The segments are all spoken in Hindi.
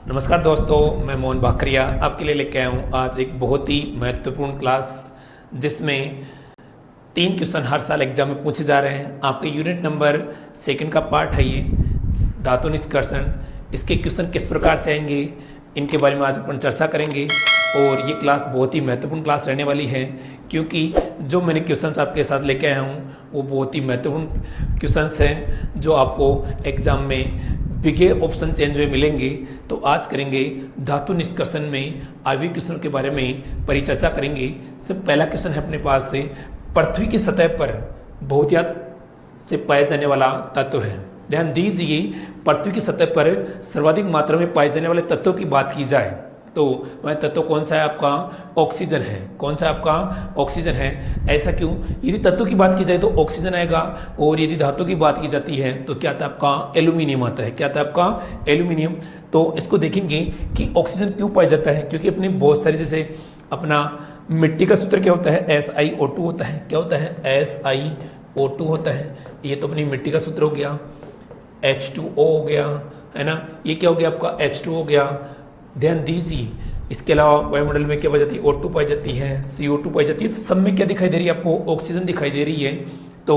नमस्कार दोस्तों, मैं मोहन भाकरिया आपके लिए लेके आया हूँ आज एक बहुत ही महत्वपूर्ण क्लास जिसमें 3 क्वेश्चन हर साल एग्जाम में पूछे जा रहे हैं। आपके यूनिट नंबर 2 का पार्ट है ये धातु निष्कर्षण। इसके क्वेश्चन किस प्रकार से आएंगे इनके बारे में आज अपन चर्चा करेंगे और ये क्लास बहुत ही महत्वपूर्ण क्लास रहने वाली है क्योंकि जो मैंने क्वेश्चंस आपके साथ लेके आया हूँ वो बहुत ही महत्वपूर्ण क्वेश्चंस हैं जो आपको एग्जाम में बिगे ऑप्शन चेंज में मिलेंगे। तो आज करेंगे धातु निष्कर्षण में आयवीय क्वेश्चनों के बारे में परिचर्चा करेंगे। सब पहला क्वेश्चन है अपने पास से, पृथ्वी की सतह पर बहुतायत से पाया जाने वाला तत्व है। ध्यान दीजिए, पृथ्वी की सतह पर सर्वाधिक मात्रा में पाए जाने वाले तत्वों की बात की जाए तो वह तत्व कौन सा है? आपका ऑक्सीजन है। कौन सा आपका? ऑक्सीजन है। ऐसा क्यों? यदि तत्व की बात की जाए तो ऑक्सीजन आएगा और यदि धातु की बात की जाती है तो क्या आता है? आपका एल्यूमिनियम आता है। क्या आता है? आपका एल्यूमिनियम। तो इसको देखेंगे कि ऑक्सीजन क्यों पाया जाता है, क्योंकि अपनी बहुत सारी जैसे अपना मिट्टी का सूत्र क्या होता है? SiO2 होता है। क्या होता है? SiO2 होता है। ये तो अपनी मिट्टी का सूत्र हो गया। H2O हो गया, है ना। ये क्या हो गया? आपका H2 हो गया। ध्यान दीजिए, इसके अलावा वायुमंडल में क्या पाई जाती है? O2 पाई जाती है, CO2 पाई जाती है। तो सब में क्या दिखाई दे रही है आपको? ऑक्सीजन दिखाई दे रही है। तो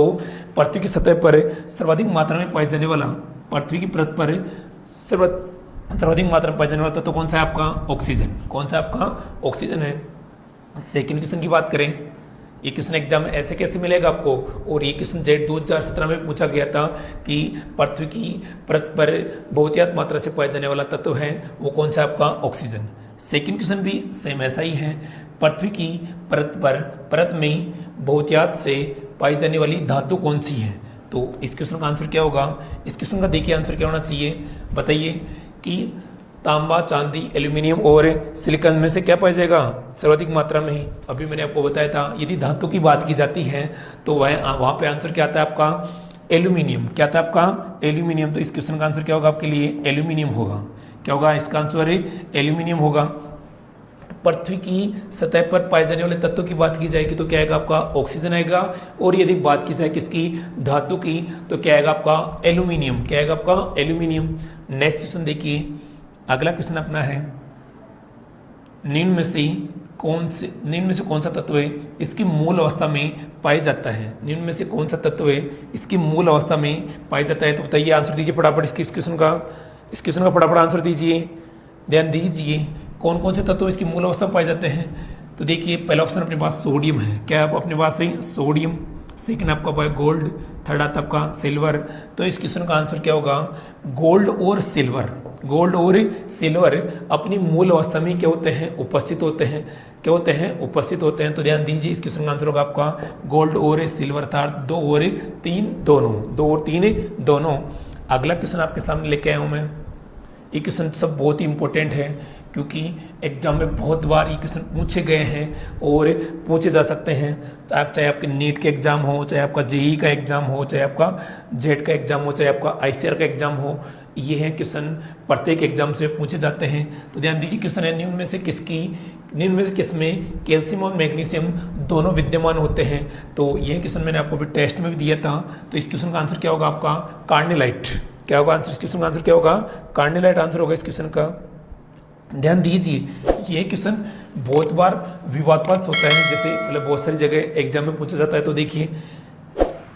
पृथ्वी की सतह पर सर्वाधिक मात्रा में पाए जाने वाला, पृथ्वी की पृष्ठ पर सर्वाधिक मात्रा में पाए जाने वाला तो कौन सा है? आपका ऑक्सीजन। कौन सा आपका? ऑक्सीजन है। सेकेंड क्वेश्चन की बात करें, ये क्वेश्चन एग्जाम में ऐसे कैसे मिलेगा आपको, और ये क्वेश्चन जेट 2017 में पूछा गया था कि पृथ्वी की परत पर बहुतायत मात्रा से पाया जाने वाला तत्व है वो कौन सा? आपका ऑक्सीजन। सेकंड क्वेश्चन भी सेम ऐसा ही है, पृथ्वी की परत में बहुतायत से पाई जाने वाली धातु कौन सी है? तो इस क्वेश्चन का आंसर क्या होगा? इस क्वेश्चन का देखिए आंसर क्या होना चाहिए, बताइए कि तांबा, चांदी, एल्यूमिनियम और सिलिकॉन में से क्या पाया जाएगा? सर्वाधिक मात्रा में ही। अभी मैंने आपको बताया था यदि धातु की बात की जाती है तो वहाँ पे आंसर क्या आता है? आपका एल्यूमिनियम। क्या आता है? आपका एल्यूमिनियम। तो इस क्वेश्चन का आंसर क्या होगा आपके लिए? एल्यूमिनियम होगा। क्या होगा इसका आंसर? एल्यूमिनियम होगा। पृथ्वी की सतह पर पाए जाने वाले तत्वों की बात की जाएगी तो क्या आएगा? आपका ऑक्सीजन आएगा। और यदि बात की जाए किसकी? धातु की, तो क्या आएगा? आपका एल्यूमिनियम। क्या आएगा? आपका एल्यूमिनियम। नेक्स्ट क्वेश्चन देखिए, अगला क्वेश्चन अपना है, निम्न में से कौन सा तत्व है इसकी मूल अवस्था में पाया जाता है? निम्न में से कौन सा तत्व है इसकी मूल अवस्था में पाया जाता है? तो बताइए, आंसर दीजिए फटाफट इस क्वेश्चन का फटाफट आंसर दीजिए। ध्यान दीजिए, कौन कौन से तत्व इसकी मूल अवस्था में पाए जाते हैं? तो देखिए, पहला ऑप्शन अपने पास सोडियम है। क्या आप अपने पास है? सोडियम। सेकंड आपका पाया गोल्ड, थर्ड आता आपका सिल्वर। तो इस क्वेश्चन का आंसर क्या होगा? गोल्ड और सिल्वर। गोल्ड और सिल्वर अपनी मूल अवस्था में क्या होते हैं? उपस्थित होते हैं। क्या होते हैं? उपस्थित होते हैं। तो ध्यान दीजिए, इस क्वेश्चन का आंसर होगा आपका गोल्ड और सिल्वर, अर्थात 2 और 3 दोनों। 2 और 3 दोनों। अगला क्वेश्चन आपके सामने लेके आया हूँ मैं। ये क्वेश्चन सब बहुत ही इंपॉर्टेंट है क्योंकि एग्जाम में बहुत बार ये क्वेश्चन पूछे गए हैं और पूछे जा सकते हैं। चाहे आपके नीट के एग्जाम हो, चाहे आपका जेईई का एग्जाम हो, चाहे आपका जेट का एग्जाम हो, चाहे आपका आईसीआर का एग्जाम हो, ये है क्वेश्चन प्रत्येक एग्जाम से पूछे जाते हैं। तो ध्यान दीजिए, क्वेश्चन है निम्न में से किसमें कैल्शियम और मैग्नीशियम दोनों विद्यमान होते हैं? तो यह क्वेश्चन मैंने आपको भी टेस्ट में भी दिया था। तो इस क्वेश्चन का आंसर क्या होगा? आपका कार्नेलाइट। क्या होगा आंसर? इस क्वेश्चन का आंसर क्या होगा? कार्नेलाइट आंसर होगा इस क्वेश्चन का। ध्यान दीजिए, ये क्वेश्चन बहुत बार विवादास्पद होता है, जैसे मतलब बहुत सारी जगह एग्जाम में पूछा जाता है। तो देखिए,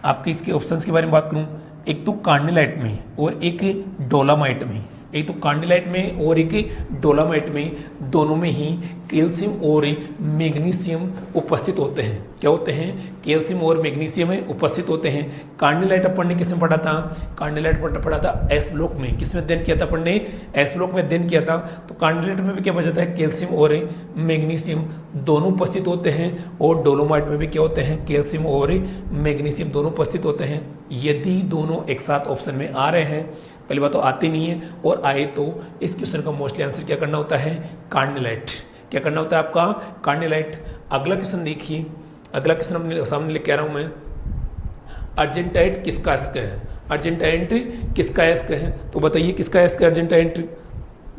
आपके इसके ऑप्शंस के बारे में बात करूं, एक तो कार्नेलाइट में और एक डोलामाइट में। एक तो कार्नेलाइट में और एक डोलामाइट में, दोनों में ही कैल्शियम और मैग्नीशियम उपस्थित होते हैं। क्या होते हैं? कैल्शियम और मैग्नीशियम में उपस्थित होते हैं। कार्नेलाइट अपन ने किसमें पढ़ा था? कार्नेलाइट पढ़ा था एस ब्लॉक में। किसमें अध्ययन किया था अपन ने? एस ब्लॉक में अध्ययन किया था। तो कार्नेलाइट में भी क्या पाया जाता है? कैल्शियम और मैग्नीशियम दोनों उपस्थित होते हैं। और डोलोमाइट में भी क्या होते हैं? कैल्शियम और मैग्नीशियम दोनों उपस्थित होते हैं। यदि दोनों एक साथ ऑप्शन में आ रहे हैं, पहली बात तो आते नहीं है, और आए तो इस क्वेश्चन का मोस्टली आंसर क्या करना होता है? कार्नेलाइट। क्या करना होता है आपका? कार्नेलाइट। अगला क्वेश्चन देखिए, अगला क्वेश्चन अपने सामने लेके आ रहा हूं मैं, अर्जेंटाइट किसका अयस्क है? अर्जेंटाइट किसका अयस्क है? तो बताइए किसका अयस्क है अर्जेंटाइट?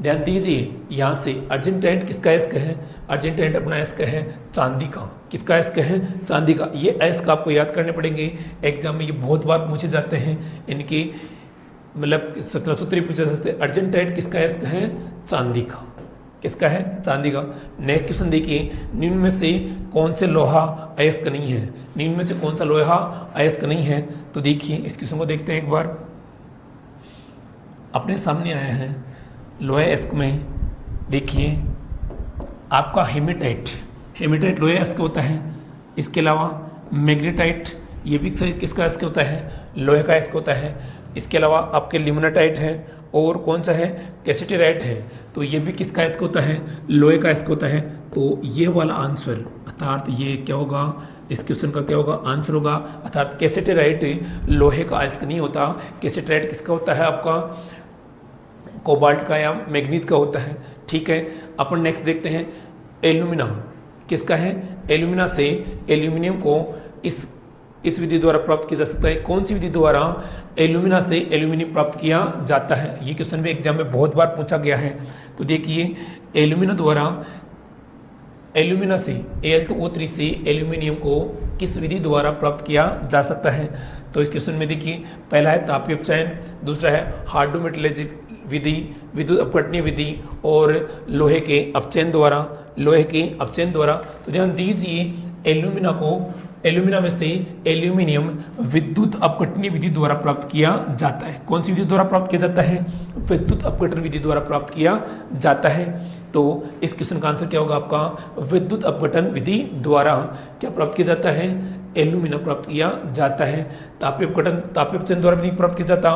ध्यान दीजिए, यहाँ से अर्जेंटाइट किसका अयस्क है? अर्जेंटाइट अपना अयस्क है चांदी का। किसका अयस्क है? चांदी का। ये अयस्क आपको याद करने पड़ेंगे, एग्जाम में ये बहुत बार पूछे जाते हैं। इनकी मतलब 1700 पूछा सकते हैं। अर्जेंटाइट किसका अयस्क है? चांदी का। किसका है? चांदी का। नेक्स्ट क्वेश्चन देखिए, निम्न में से कौन से लोहा अयस्क नहीं है? निम्न में से कौन सा लोहा अयस्क नहीं है? तो देखिए इस क्वेश्चन को देखते हैं एक बार। अपने सामने आया है लोहे अयस्क में, देखिए आपका हेमेटाइट। हेमेटाइट लोहे अयस्क होता है। इसके अलावा मैग्नेटाइट, ये भी किसका अयस्क होता है? लोहे का अयस्क होता है। इसके अलावा आपके लिमोनाटाइट है, और कौन सा है? कैसेटेराइट है। तो ये भी किसका अयस्क होता है? लोहे का अयस्क होता है। तो ये वाला आंसर अर्थात ये क्या होगा? इस क्वेश्चन का क्या होगा? आंसर होगा अर्थात कैसेटेराइट लोहे का अयस्क नहीं होता। कैसेटेराइट किसका होता है? आपका कोबाल्ट का या मैग्नीज का होता है। ठीक है, अपन नेक्स्ट देखते हैं एल्यूमिना किसका है? एल्यूमिना से एल्यूमिनियम को इस विधि द्वारा प्राप्त किया जा सकता है। कौन सी विधि द्वारा एल्यूमिना से एल्यूमिनियम प्राप्त किया जाता है? ये क्वेश्चन भी एग्जाम में बहुत बार पूछा गया है। तो देखिए एल्यूमिना द्वारा एल्यूमिना से Al2O3 से एल्यूमिनियम को किस विधि द्वारा प्राप्त किया जा सकता है? तो इस क्वेश्चन में देखिए पहला है तापीय अपचयन, दूसरा है हाइड्रोमेटलर्जिक विधि, विद्युत अपघटनीय विधि, और लोहे के अपचयन द्वारा। तो ध्यान दीजिए एल्यूमिना में से एल्यूमिनियम विद्युत अपघटनीय विधि द्वारा प्राप्त किया जाता है। कौन सी विधि द्वारा प्राप्त किया जाता है? विद्युत अपघटन विधि द्वारा प्राप्त किया जाता है। तो इस क्वेश्चन का आंसर क्या होगा आपका? विद्युत अपघटन विधि द्वारा क्या प्राप्त किया जाता है? एल्यूमिना प्राप्त किया जाता है। तापीय अपचयन द्वारा भी नहीं प्राप्त किया जाता,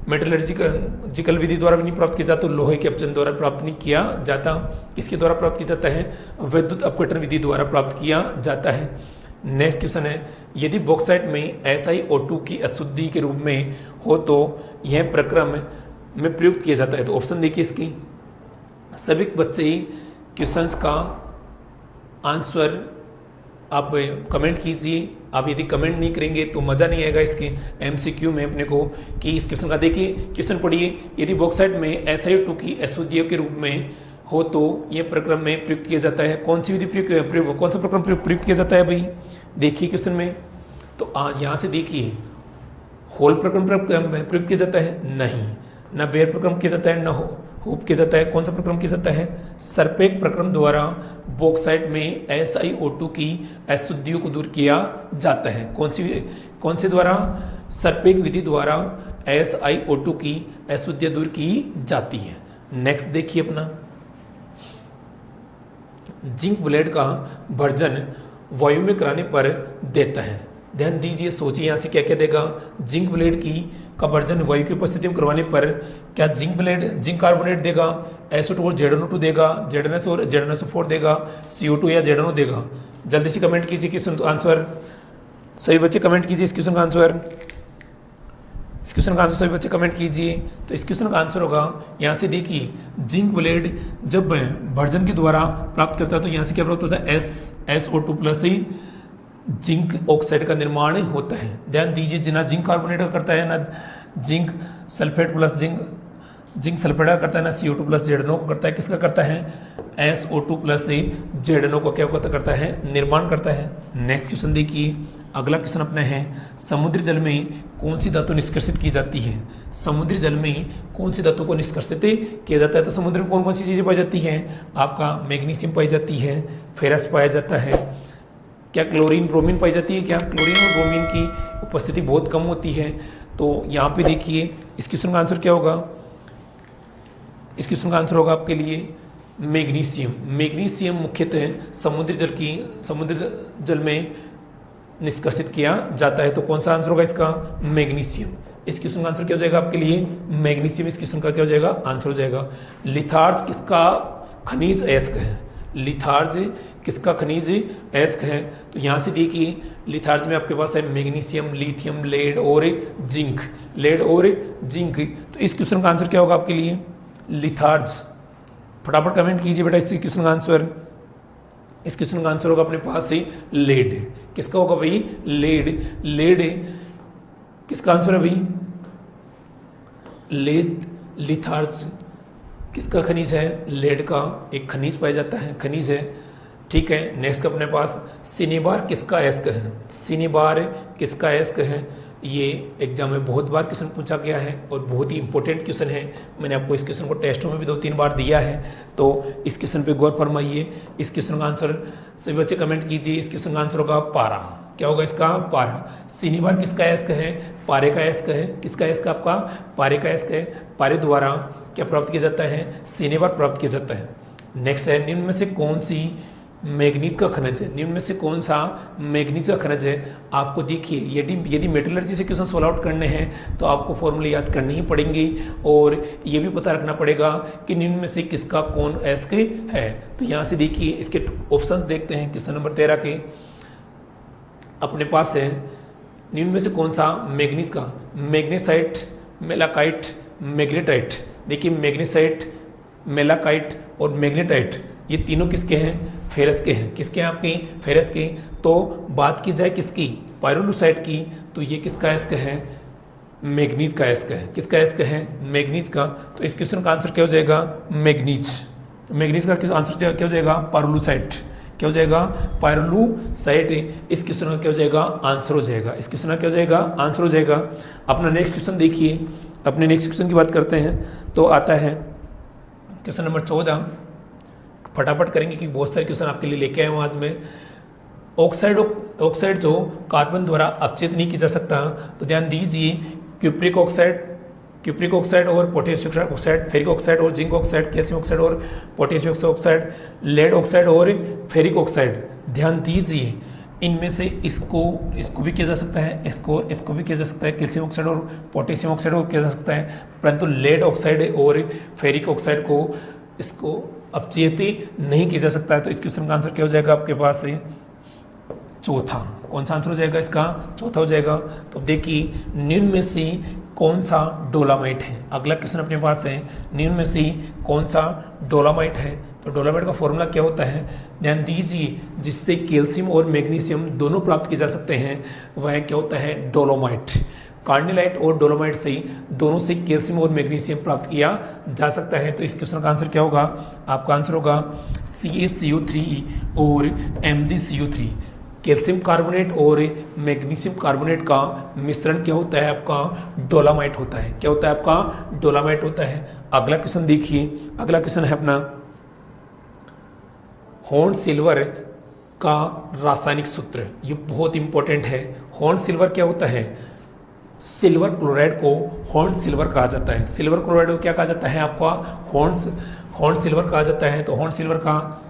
मेटलर्जिकल विधि द्वारा भी नहीं प्राप्त किया जाता, लोहे के अपचयन द्वारा प्राप्त नहीं किया जाता। किसके द्वारा प्राप्त किया जाता है? विद्युत अपघटन विधि द्वारा प्राप्त किया जाता है। नेक्स्ट क्वेश्चन है, यदि बॉक्साइट में SiO2 की अशुद्धि के रूप में हो तो यह प्रक्रम में प्रयुक्त किया जाता है। तो ऑप्शन देखिए इसकी। सभी बच्चे क्वेश्चंस का आंसर आप कमेंट कीजिए। आप यदि कमेंट नहीं करेंगे तो मज़ा नहीं आएगा इसके MCQ में अपने को। कि इस क्वेश्चन का देखिए, क्वेश्चन पढ़िए, यदि बॉक्साइट में SiO2 की अशुद्धियों के रूप में हो तो यह प्रक्रम में प्रयुक्त किया जाता है। कौन सी विधि कौन सा प्रक्रम प्रयुक्त किया जाता है भाई? देखिए क्वेश्चन में। तो यहाँ से देखिए, होल प्रक्रम प्रयुक्त किया जाता है? नहीं। न बेयर प्रक्रम किया जाता है, न हूप किया जाता है। कौन सा प्रक्रम किया जाता है? सरपेक प्रक्रम द्वारा बॉक्साइट में SiO2 की अशुद्धियों को दूर किया जाता है। कौन से द्वारा? सरपेक विधि द्वारा SiO2 की अशुद्धियाँ दूर की जाती है। नेक्स्ट देखिए अपना, जिंक ब्लेड का भर्जन वायु में कराने पर देता है। ध्यान दीजिए, सोचिए यहाँ से क्या क्या देगा। जिंक ब्लेड का भर्जन वायु की उपस्थिति में करवाने पर क्या जिंक कार्बोनेट देगा, SO2 और ZnO2 देगा, ZnS और ZnSO4 देगा, CO2 या ZnO देगा? जल्दी से कमेंट कीजिए क्वेश्चन आंसर। सभी बच्चे कमेंट कीजिए इस क्वेश्चन का आंसर। सभी बच्चे कमेंट कीजिए। तो इस क्वेश्चन का आंसर होगा, यहाँ से देखिए, जिंक ब्लेड जब भर्जन के द्वारा प्राप्त करता है तो यहाँ से क्या प्राप्त होता है? SO2 प्लस ही जिंक ऑक्साइड का निर्माण होता है। ध्यान दीजिए, ना जिंक कार्बोनेट का करता है, ना zinc sulphate plus zinc sulphate का करता है, ना CO2 प्लस ZnO को करता है। किसका करता है? SO2 प्लस ZnO को क्या करता है? निर्माण करता है। नेक्स्ट क्वेश्चन देखिए, अगला क्वेश्चन अपना है, समुद्री जल में कौन सी धातु निष्कर्षित की जाती है? समुद्री जल में कौन सी धातु को निष्कर्षित किया जाता है? तो समुद्र में कौन कौन सी चीज़ें पाई जाती हैं? आपका मैग्नीशियम पाई जाती है, फेरस पाया जाता है, क्या क्लोरीन ब्रोमीन पाई जाती है? क्या क्लोरीन और ब्रोमीन की उपस्थिति बहुत कम होती है। तो यहाँ पे देखिए इस क्वेश्चन का आंसर क्या होगा? इस क्वेश्चन का आंसर होगा आपके लिए मैग्नीशियम। मैग्नीशियम मुख्यतः समुद्र जल में निष्कर्षित किया जाता है। तो कौन सा आंसर होगा इसका? मैग्नीशियम। इस क्वेश्चन का आंसर क्या हो जाएगा आपके लिए? मैग्नीशियम। इस क्वेश्चन का क्या हो जाएगा? आंसर हो जाएगा। लिथार्ज किसका खनिज अयस्क है? लिथार्ज किसका खनिज अयस्क है? तो यहाँ से देखिए, लिथार्ज में आपके पास है मैग्नीशियम, लिथियम, लेड और जिंक। तो इस क्वेश्चन का आंसर क्या होगा आपके लिए? लिथार्ज। फटाफट कमेंट कीजिए बेटा इस क्वेश्चन का आंसर। इस क्वेश्चन का आंसर होगा अपने पास से लेड। किसका होगा भाई? लेड किसका आंसर है भाई? लेड। लिथार्ज किसका खनिज है? लेड का एक खनिज पाया जाता है, खनिज है। ठीक है, नेक्स्ट अपने पास सिनेबार किसका अयस्क है? सिनेबार किसका अयस्क है? ये एग्जाम में बहुत बार क्वेश्चन पूछा गया है और बहुत ही इंपॉर्टेंट क्वेश्चन है। मैंने आपको इस क्वेश्चन को टेस्टों में भी 2-3 बार दिया है, तो इस क्वेश्चन पे गौर फरमाइए। इस क्वेश्चन का आंसर सभी बच्चे कमेंट कीजिए। इस क्वेश्चन का आंसर होगा पारा। क्या होगा इसका? पारा। शनिवार किसका अयस्क है? पारे का अयस्क है। किसका अयस्क? आपका पारे का अयस्क है। पारे द्वारा क्या प्राप्त किया जाता है? शनिवार प्राप्त किया जाता है। नेक्स्ट है, निम्न में से कौन सी मैग्नीज का खनिज है? निम्न में से कौन सा मैग्नीज का खनिज है? आपको देखिए, यदि मेटलर्जी से क्वेश्चन सोल्व आउट करने हैं तो आपको फॉर्मूले याद करने ही पड़ेंगे और ये भी पता रखना पड़ेगा कि निम्न में से किसका कौन अयस्क है। तो यहाँ से देखिए, इसके ऑप्शंस देखते हैं। क्वेश्चन नंबर 13 के अपने पास है, निम्न में से कौन सा मैग्नीज का? Magnesite, malachite, magnetite. देखिए, मैग्नेसाइट, मेलाकाइट और मैग्नेटाइट ये तीनों किसके हैं? फेरस के हैं। किसके हैं आपके? फेरस के। तो बात की जाए किसकी? पायरोलुसाइट की, तो ये किसका अयस्क है? मैग्नीज का अयस्क है। किसका अयस्क है? मैग्नीज का। तो इस क्वेश्चन का आंसर क्या हो जाएगा? मैग्नीज। मैग्नीज का आंसर क्या हो जाएगा? पायरोलुसाइट। क्या हो जाएगा? पायरोलुसाइट। इस क्वेश्चन का क्या हो जाएगा? आंसर हो जाएगा। इस क्वेश्चन का क्या हो जाएगा? आंसर हो जाएगा। अपना नेक्स्ट क्वेश्चन देखिए। अपने नेक्स्ट क्वेश्चन की बात करते हैं तो आता है क्वेश्चन नंबर 14। फटाफट करेंगे कि बहुत सारे क्वेश्चन आपके लिए लेके आए हूँ आज मैं। ऑक्साइड जो कार्बन द्वारा अपचेत नहीं किया जा सकता, तो ध्यान दीजिए, क्यूप्रिक ऑक्साइड और पोटेशियम ऑक्साइड, फेरिक ऑक्साइड और जिंक ऑक्साइड, कैल्शियम ऑक्साइड और पोटेशियम ऑक्साइड, लेड ऑक्साइड और फेरिक ऑक्साइड। ध्यान दीजिए, इनमें से इसको भी किया जा सकता है, इसको भी किया जा सकता है, कैल्शियम ऑक्साइड और पोटेशियम ऑक्साइड को किया जा सकता है, परंतु लेड ऑक्साइड और फेरिक ऑक्साइड को इसको अपचेत नहीं किया जा सकता है। तो इस क्वेश्चन का आंसर क्या हो जाएगा आपके पास से? चौथा। कौन सा आंसर हो जाएगा इसका? चौथा हो जाएगा। तो देखिए, निम्न में से कौन सा डोलामाइट है? अगला क्वेश्चन अपने पास है, निम्न में से कौन सा डोलामाइट है? तो डोलामाइट का फॉर्मूला क्या होता है? ध्यान दीजिए, जिससे कैल्शियम और मैग्नीशियम दोनों प्राप्त किए जा सकते हैं, वह क्या होता है? डोलोमाइट। कार्निलाइट और डोलोमाइट से दोनों से कैल्शियम और मैग्नीशियम प्राप्त किया जा सकता है। तो इस क्वेश्चन का आंसर क्या होगा? आपका आंसर होगा CaCO3 और MgCO3। कैल्शियम कार्बोनेट और मैग्नीशियम कार्बोनेट का मिश्रण क्या होता है? आपका डोलामाइट होता है। क्या होता है? आपका डोलामाइट होता है। अगला क्वेश्चन देखिए। अगला क्वेश्चन है अपना, हॉर्न सिल्वर का रासायनिक सूत्र। ये बहुत इंपॉर्टेंट है। हॉर्न सिल्वर क्या होता है? सिल्वर क्लोराइड को हॉर्न सिल्वर कहा जाता है। सिल्वर क्लोराइड को क्या कहा जाता है? आपका हॉर्न सिल्वर कहा जाता है। तो हॉर्न सिल्वर का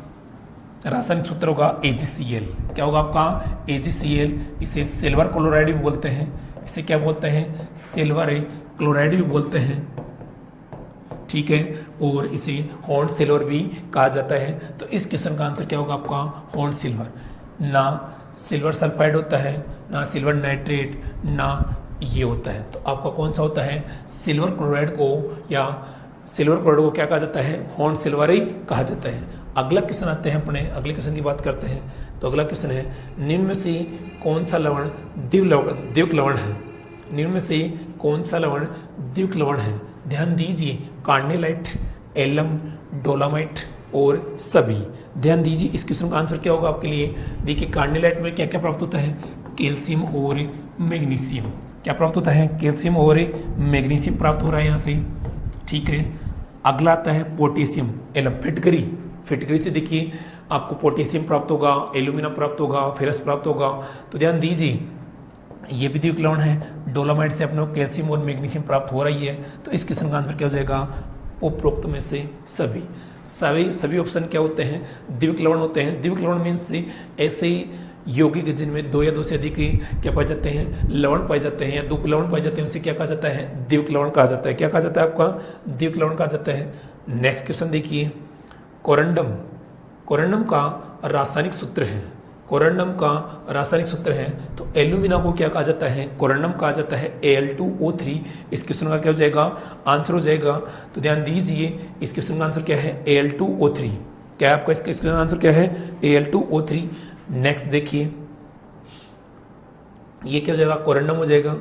रासायनिक सूत्र होगा AgCl। क्या होगा आपका? AgCl। इसे सिल्वर क्लोराइड भी बोलते हैं। इसे क्या बोलते हैं? सिल्वर क्लोराइड भी बोलते हैं, ठीक है। और इसे हॉर्न सिल्वर भी कहा जाता है। तो इस क्वेश्चन का आंसर क्या होगा आपका? Horn silver. ना सिल्वर सल्फाइड होता है, ना सिल्वर नाइट्रेट, ना ये होता है। तो आपका कौन सा होता है? सिल्वर क्लोराइड को क्या कहा जाता है? हॉर्न सिल्वर ही कहा जाता है। अगला क्वेश्चन आते हैं अपने, अगले क्वेश्चन की बात करते हैं। तो अगला क्वेश्चन है, निम्न में से कौन सा लवण द्विक लवण है? निम्न में से कौन सा लवण द्विक लवण है? ध्यान दीजिए, कार्निलाइट, एलम, डोलामाइट और सभी। ध्यान दीजिए, इस क्वेश्चन का आंसर क्या होगा आपके लिए? देखिए, कार्निलाइट में क्या क्या प्राप्त होता है? कैल्शियम और मैग्नीशियम। क्या प्राप्त होता है? कैल्शियम और मैग्नीशियम प्राप्त हो रहा है यहाँ से, ठीक है। अगला आता है पोटेशियम, एलम, फिटकरी से देखिए आपको पोटेशियम प्राप्त होगा, एल्यूमिना प्राप्त होगा, फेरस प्राप्त होगा। तो ध्यान दीजिए, ये भी द्विक लवण है। डोलामाइट से अपने को कैल्शियम और मैग्नीशियम प्राप्त हो रही है। तो इस क्वेश्चन का आंसर क्या हो जाएगा? उपरोक्त में से सभी ऑप्शन क्या होते हैं? द्विक लवण होते हैं। द्विक लवण मीन्स ऐसे यौगिक जिनमें 2 या 2 से अधिक क्या पाए जाते हैं? लवण पाए जाते हैं या 2 लवण पाए जाते हैं, उसे क्या कहा जाता है? द्विक लवण कहा जाता है। क्या कहा जाता है? आपका द्विक लवण कहा जाता है। नेक्स्ट क्वेश्चन देखिए, कोरंडम का रासायनिक सूत्र है। कोरंडम का रासायनिक सूत्र है। तो एल्यूमिना को क्या कहा जाता है? कोरंडम कहा जाता है Al2O3। इस क्वेश्चन का क्या हो जाएगा? आंसर हो जाएगा। तो ध्यान दीजिए, इस क्वेश्चन का आंसर क्या है? Al2O3। क्या है आपका इसका क्वेश्चन का आंसर क्या है? Al2O3। नेक्स्ट देखिए, ये क्या हो जाएगा? कोरंडम हो जाएगा।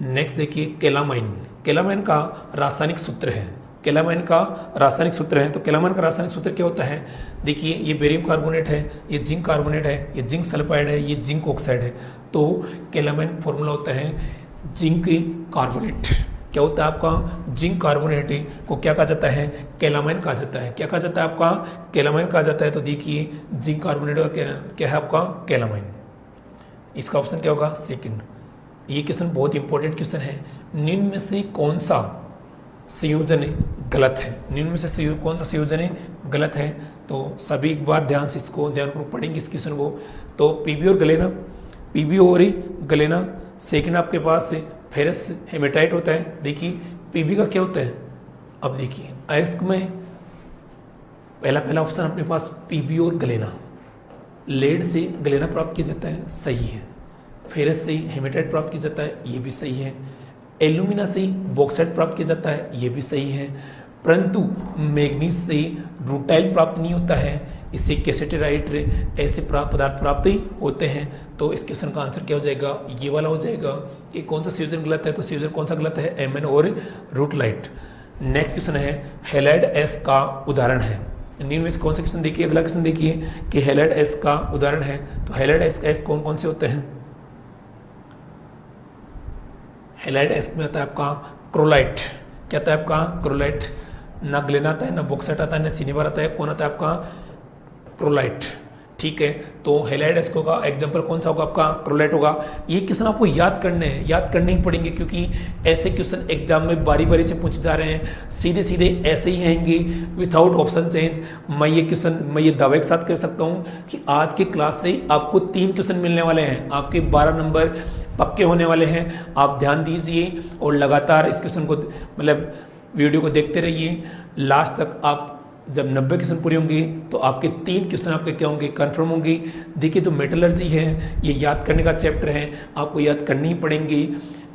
नेक्स्ट देखिए, कैलामाइन का रासायनिक सूत्र है। कैलामाइन का रासायनिक सूत्र है। तो कैलामाइन का रासायनिक सूत्र क्या होता है, देखिए ये बेरियम कार्बोनेट है, ये जिंक कार्बोनेट है, ये जिंक सल्फाइड है, ये जिंक ऑक्साइड है। तो कैलामाइन फॉर्मूला होता है जिंक कार्बोनेट। क्या होता है आपका, जिंक कार्बोनेट को क्या कहा जाता है, कैलामाइन कहा जाता है। क्या कहा जाता है आपका, कैलामाइन कहा जाता है। तो देखिए जिंक कार्बोनेट का क्या है आपका, कैलामाइन। इसका ऑप्शन क्या होगा, सेकंड। ये क्वेश्चन बहुत इंपॉर्टेंट क्वेश्चन है। निम्न में से कौन सा संयोजन गलत है, निम्न में से कौन सा संयोजन गलत है। तो सभी एक बार ध्यान से इसको ध्यानपूर्वक पढ़ेंगे इस क्वेश्चन को। तो पीबी और गलेना, पीबी और गलेना। सेकंड आपके पास फेरस हेमेटाइट होता है। देखिए पीबी का क्या होता है, अब देखिए अयस्क में पहला ऑप्शन अपने पास पीबी और गलेना। लेड से गलेना प्राप्त किया जाता है, सही है। फेरस से हेमेटाइट प्राप्त किया जाता है, ये भी सही है। एल्यूमिना से बॉक्साइट प्राप्त किया जाता है, ये भी सही है। परंतु मैग्नीज से रूटाइल प्राप्त नहीं होता है, इससे कैसेटेराइट ऐसे पदार्थ प्राप्त होते हैं। तो इस क्वेश्चन का आंसर क्या हो जाएगा, ये वाला हो जाएगा कि कौन सा संयोजन गलत है। तो संयोजन कौन सा गलत है, एमएन और रूटलाइट। नेक्स्ट क्वेश्चन है हैलाइड एस का उदाहरण है। निम्न में से कौन सा क्वेश्चन देखिए, अगला क्वेश्चन देखिए कि हैलाइड एस का उदाहरण है। तो हैलाइड एस कौन कौन से होते हैं, हैलाइड एस में आता है आपका क्रोलाइट। क्या आता है आपका, क्रोलाइट। ना ग्लेना आता है, ना बॉक्साइट आता है, ना सिनेबार आता है, कौन आता है आपका, क्रोलाइट। ठीक है, तो हैलाइड एस का एग्जांपल कौन सा होगा आपका, क्रोलाइट होगा। ये क्वेश्चन आपको याद करने हैं, याद करने ही पड़ेंगे, क्योंकि ऐसे क्वेश्चन एग्जाम में बारी बारी से पूछे जा रहे हैं। सीधे सीधे ऐसे ही आएंगे विदाउट ऑप्शन चेंज। मैं ये दावे के साथ कह सकता हूँ कि आज की क्लास से आपको 3 क्वेश्चन मिलने वाले हैं, आपके 12 नंबर पक्के होने वाले हैं। आप ध्यान दीजिए और लगातार इस क्वेश्चन को मतलब वीडियो को देखते रहिए लास्ट तक। आप जब 90 क्वेश्चन पूरे होंगे तो आपके 3 क्वेश्चन आपके क्या होंगे, कंफर्म होंगे। देखिए जो मेटलर्जी है ये याद करने का चैप्टर है, आपको याद करनी ही पड़ेंगी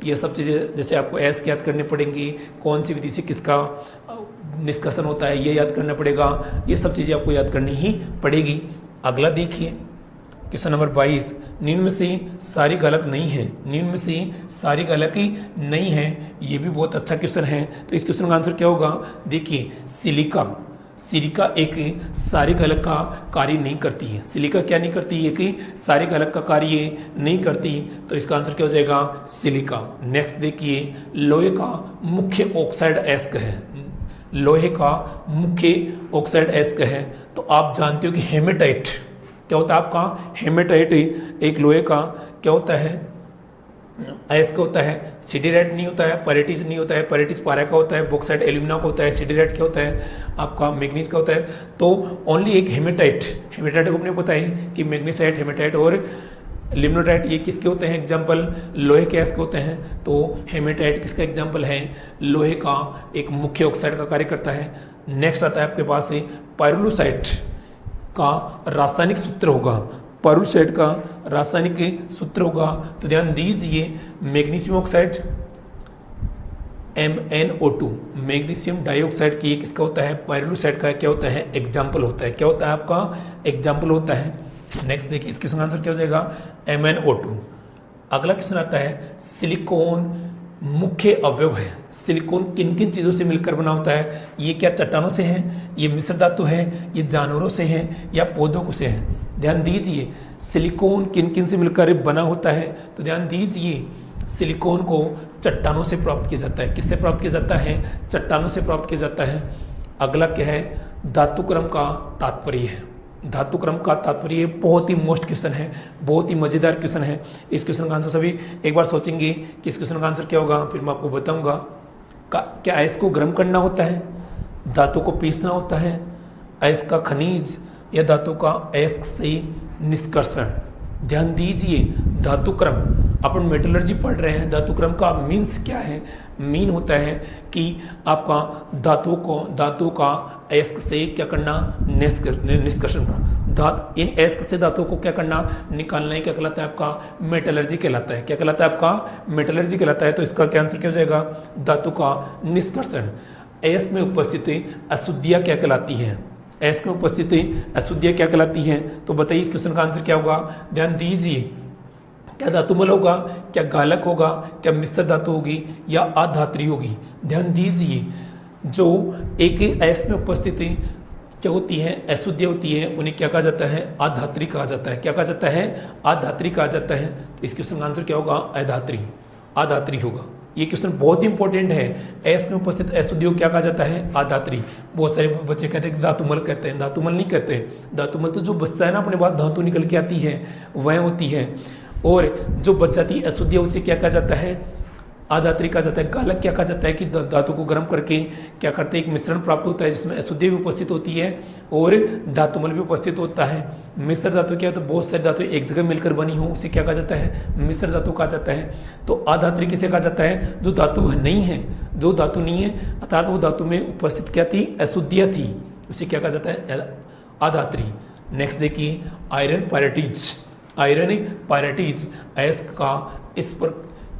ये सब चीज़ें। जैसे आपको एस याद करने पड़ेंगी, कौन सी विधि से किसका निष्कर्षण होता है ये याद करना पड़ेगा, ये सब चीज़ें आपको याद करनी ही पड़ेगी। अगला देखिए क्वेश्चन नंबर 22, निम्न में से सारी गलत नहीं है, निम्न में से सारी गलत ही नहीं है। ये भी बहुत अच्छा क्वेश्चन है। तो इस क्वेश्चन का आंसर क्या होगा, देखिए सिलिका एक सारी गलत का कार्य नहीं करती है। सिलिका क्या नहीं करती है, कि सारी गलत का कार्य नहीं करती। तो इसका आंसर क्या हो जाएगा, सिलिका। नेक्स्ट देखिए लोहे का मुख्य ऑक्साइड एस्क है, लोहे का मुख्य ऑक्साइड एस्क है। तो आप जानते हो कि हेमेटाइट क्या होता है आपका, हेमेटाइट एक लोहे का क्या होता है, अयस्क होता है। सिडीराइट नहीं होता है, पैरेटिस नहीं होता है, पैरेटिस पारा का होता है, बॉक्साइट एल्यूमिना का होता है, सिडीराइट क्या होता है आपका, मैग्नीज का होता है। तो ओनली एक हेमेटाइट को अपने पता है कि मैग्नीसाइट, हेमेटाइट और लिम्नोटाइट ये किसके होते हैं एग्जाम्पल, लोहे के अयस्क होते हैं। तो हेमेटाइट किसका एग्जाम्पल है, लोहे का एक मुख्य ऑक्साइड का कार्य करता है। नेक्स्ट आता है आपके पास पायरुलूसाइट का रासायनिक सूत्र होगा, पायरुलूसाइट का रासायनिक सूत्र होगा। तो ध्यान दीजिए magnesium oxide MnO2, magnesium dioxide की किसका होता है, पायरुलूसाइट का क्या होता है, एग्जाम्पल होता है। क्या होता है आपका, एग्जाम्पल होता है। नेक्स्ट देखिए इसका आंसर क्या हो जाएगा, MnO2। अगला क्वेश्चन आता है सिलिकॉन मुख्य अवयव है। सिलिकॉन किन किन चीज़ों से मिलकर बना होता है, ये क्या चट्टानों से है, ये मिश्र धातु है, ये जानवरों से है या पौधों से है। ध्यान दीजिए सिलिकॉन किन किन से मिलकर बना होता है। तो ध्यान दीजिए सिलिकॉन को चट्टानों से प्राप्त किया जाता है। किससे प्राप्त किया जाता है, चट्टानों से प्राप्त किया जाता है। अगला क्या है, धातुक्रम का तात्पर्य है। धातुक्रम का तात्पर्य बहुत ही मोस्ट क्वेश्चन है, बहुत ही मजेदार क्वेश्चन है। इस क्वेश्चन का आंसर सभी एक बार सोचेंगे कि इस क्वेश्चन का आंसर क्या होगा, फिर मैं आपको बताऊंगा। क्या अयस्क को गर्म करना होता है, धातु को पीसना होता है, अयस्क का खनिज या धातु का अयस्क से निष्कर्षण। ध्यान दीजिए धातुक्रम, अपन मेटलर्जी पढ़ रहे हैं, धातुक्रम का मीन्स क्या है, मीन होता है कि आपका धातु का अयस्क से क्या करना, निष्कर्षण करना। इन अयस्क से धातु को क्या करना, निकालना ही क्या कहलाता है आपका, मेटलर्जी कहलाता है। क्या कहलाता है आपका, मेटलर्जी कहलाता है। तो इसका क्या आंसर क्या हो जाएगा, धातु का निष्कर्षण। अयस्क में उपस्थित अशुद्धियाँ क्या कहलाती हैं, अयस्क में उपस्थित अशुद्धियाँ क्या कहलाती हैं। तो बताइए इस क्वेश्चन का आंसर क्या होगा। ध्यान दीजिए क्या धातुमल होगा, क्या गालक होगा, क्या मिश्र धातु होगी या अधात्री होगी। ध्यान दीजिए जो एक एस में उपस्थित क्या होती है, अशुद्धियाँ होती है, उन्हें क्या कहा जाता है, अधात्री कहा जाता है। क्या कहा जाता है, अधात्री कहा जाता है। तो इस क्वेश्चन का आंसर क्या होगा, अधात्री, अधात्री होगा। ये क्वेश्चन बहुत इंपॉर्टेंट है। एस में उपस्थित अशुद्धियों क्या कहा जाता है, अधात्री। बहुत सारे बच्चे कहते हैं धातुमल कहते हैं, धातुमल नहीं कहते। धातुमल तो जो बचता है ना अपने बाद धातु निकल के आती है वह होती है, और जो बच जाती है अशुद्धियाँ उसे क्या कहा जाता है, अधात्री कहा जाता है। गालक क्या कहा जाता है कि धातु को गर्म करके क्या करते हैं, एक मिश्रण प्राप्त होता है जिसमें अशुद्धि भी उपस्थित होती है और धातुमल भी उपस्थित होता है। मिश्र धातु क्या है, तो बहुत सारी धातु एक जगह मिलकर बनी हो उसे क्या कहा जाता है, मिश्र धातु कहा जाता है। तो अधात्री किसे कहा जाता है, जो धातु नहीं है, जो धातु नहीं है अर्थात वो धातु में उपस्थित क्या थी, अशुद्धियाँ थी, उसे क्या कहा जाता है, अधात्री। नेक्स्ट देखिए आयरन पायरेटिज। आयरन पायरेटिज एस का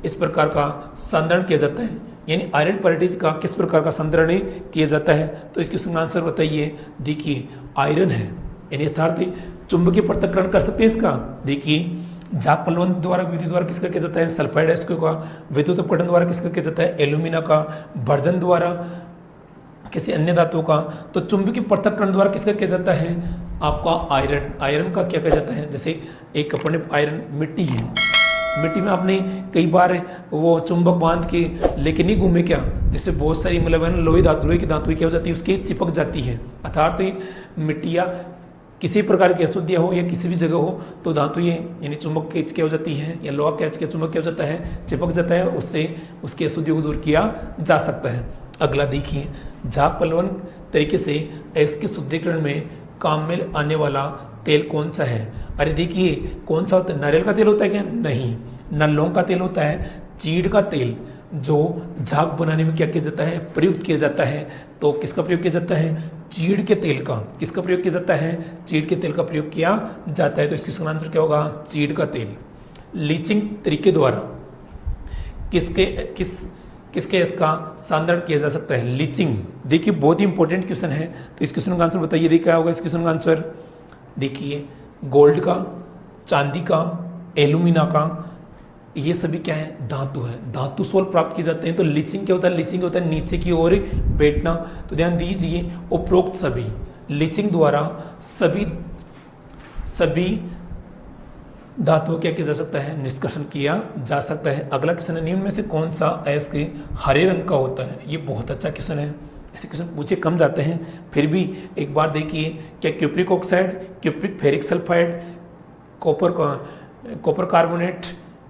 इस प्रकार का संधारण किया जाता है, यानी आयरन पायरेटिज का किस प्रकार का संधारण किया जाता है। तो इसके उसका आंसर बताइए। देखिए आयरन है, यानी यथार्थ चुंबकीय पृथक्करण कर सकते हैं इसका। देखिए झाग पलवन द्वारा विधि द्वारा किसका किया जाता है, सल्फाइड एस्को का। विद्युत अपघटन द्वारा किसका किया जाता है, एल्यूमिना का। भर्जन द्वारा किसी अन्य धातु का। तो चुंबकीय पृथक्करण द्वारा किसका किया जाता है, आपका आयरन। आयरन का क्या किया जाता है, जैसे एक अपने आयरन मिट्टी है, मिट्टी में आपने कई बार वो चुंबक बांध के लेकिन नहीं घूमे क्या, जिससे बहुत सारी मतलब है ना लोहे की धातु क्या हो जाती है, उसके चिपक जाती है। अर्थात मिट्टी या किसी प्रकार की अशुद्धियाँ हो या किसी भी जगह हो तो धातु ये यानी चुंबक कैच क्या हो जाती है, या लोहा कैच के चुंबक क्या हो जाता है, चिपक जाता है, उससे उसकी अशुद्धियों को दूर किया जा सकता है। अगला देखिए झाग पलवन तरीके से इसके शुद्धिकरण में काम में आने वाला तेल कौन सा है। अरे देखिए कौन सा होता है, नारियल का तेल होता है क्या, नहीं, न लौंग का तेल होता है, चीड़ का तेल जो झाग बनाने में क्या किया जाता है, प्रयुक्त किया जाता है। तो किसका प्रयोग किया जाता है, चीड़ के तेल का। किसका प्रयोग किया जाता है, चीड़ के तेल का प्रयोग किया जाता है। तो इसका आंसर क्या होगा, चीड़ का तेल। लीचिंग तरीके द्वारा किसके इसका संधारण किया जा सकता है, लीचिंग। देखिए बहुत ही इंपॉर्टेंट क्वेश्चन है। तो इस क्वेश्चन का आंसर बताइए, देखिए क्या होगा इस क्वेश्चन का आंसर। देखिए गोल्ड का, चांदी का, एल्यूमिना का, ये सभी क्या है, धातु है। धातु सोल प्राप्त किए जाते हैं। तो लीचिंग क्या होता है, लीचिंग होता है नीचे की ओर बैठना। तो ध्यान दीजिए उपरोक्त सभी लीचिंग द्वारा सभी धातुओं क्या किया जा सकता है, निष्कर्षण किया जा सकता है। अगला क्वेश्चन है निम्न में से कौन सा अयस्क हरे रंग का होता है। ये बहुत अच्छा क्वेश्चन है, ऐसे क्वेश्चन पूछे कम जाते हैं, फिर भी एक बार देखिए। क्या cupric oxide, cupric ferric sulphide, copper carbonate,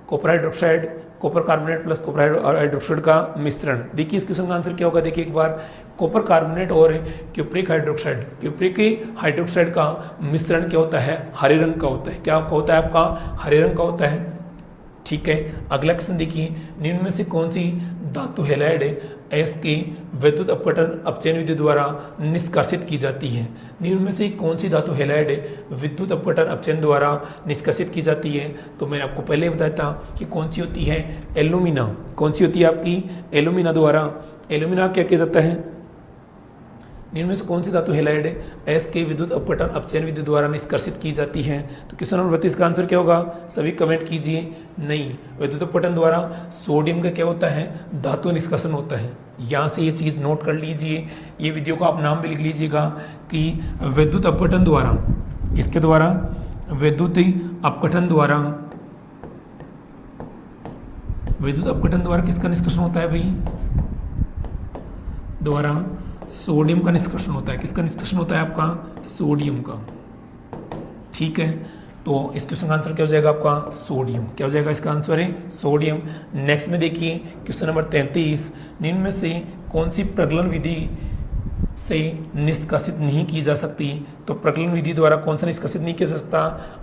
copper hydroxide, copper carbonate plus copper hydroxide का मिश्रण। देखिए इस क्वेश्चन का आंसर क्या होगा। देखिए एक बार कॉपर कार्बोनेट और क्यूप्रिक हाइड्रोक्साइड का मिश्रण क्या होता है, हरे रंग का होता है। क्या होता है आपका, हरे रंग का होता है। ठीक है, अगला क्वेश्चन देखिए। निम्न में से कौन सी धातु हैलाइड एस की विद्युत अपघटन अपचयन विधि द्वारा निष्कासित की जाती है। निम्न में से कौन सी धातु हैलाइड विद्युत अपघटन अपचयन द्वारा निष्कासित की जाती है। तो मैंने आपको पहले बताया था कि कौन सी होती है, एल्यूमिना। कौन सी होती है आपकी, एल्यूमिना द्वारा। एल्यूमिना क्या किया जाता है, निम्न में से कौन सी धातु हैलाइड एस के विद्युत अपघटन अपचयन विधि द्वारा निष्कर्षित की जाती है। तो क्वेश्चन नंबर 32 का आंसर क्या होगा, सभी कमेंट कीजिए। नहीं, विद्युत अपघटन द्वारा सोडियम का क्या होता है, धातु निष्कर्षण होता है। यहाँ से ये चीज़ नोट कर लीजिए, ये वीडियो का आप नाम भी लिख लीजिएगा कि विद्युत अपघटन द्वारा, किसके द्वारा, विद्युत अपघटन द्वारा, विद्युत अपघटन द्वारा किसका निष्कर्षण होता है भाई, द्वारा सोडियम का निष्कर्षण होता है। किसका निष्कर्षण होता है आपका, सोडियम का। ठीक है, तो इस क्वेश्चन का आंसर क्या हो जाएगा आपका, सोडियम। क्या हो जाएगा इसका आंसर है, सोडियम। नेक्स्ट में देखिए क्वेश्चन नंबर 33। निम्न में से कौन सी प्रगलन विधि से निष्कासित नहीं की जा सकती। तो प्रगलन विधि द्वारा कौन सा निष्कासित नहीं किया जा सकता,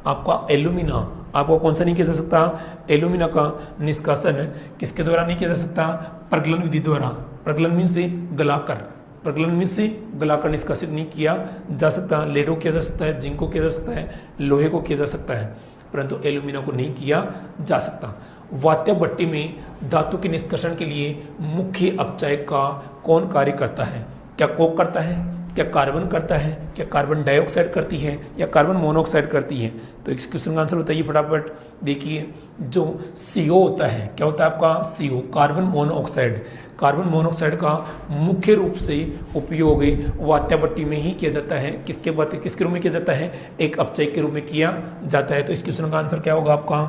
आपका एल्यूमिना। आपको कौन सा नहीं किया जा सकता, एल्यूमिना का निष्कासन किसके द्वारा नहीं किया जा सकता, प्रगलन विधि द्वारा। प्रगलन मीन से गलाकर, प्रगलन में से गलाकर निष्कासित नहीं किया जा सकता। लेड को किया जा सकता है, जिंक को किया जा सकता है, लोहे को किया जा सकता है, परंतु एल्यूमिना को नहीं किया जा सकता। वात्य भट्टी में धातु के निष्कर्षण के लिए मुख्य अपचायक का कौन कार्य करता है। क्या कोक करता है, क्या कार्बन करता है, क्या कार्बन डाइऑक्साइड करती है, या कार्बन मोनोऑक्साइड करती है? तो इस क्वेश्चन का आंसर बताइए फटाफट। देखिए जो CO होता है, क्या होता है आपका CO, carbon monoxide. Carbon monoxide का मुख्य रूप से उपयोग वात्याभट्टी में ही किया जाता है। किसके रूप में किया जाता है? एक अपचयक के रूप में किया जाता है। तो इस क्वेश्चन का आंसर क्या होगा आपका?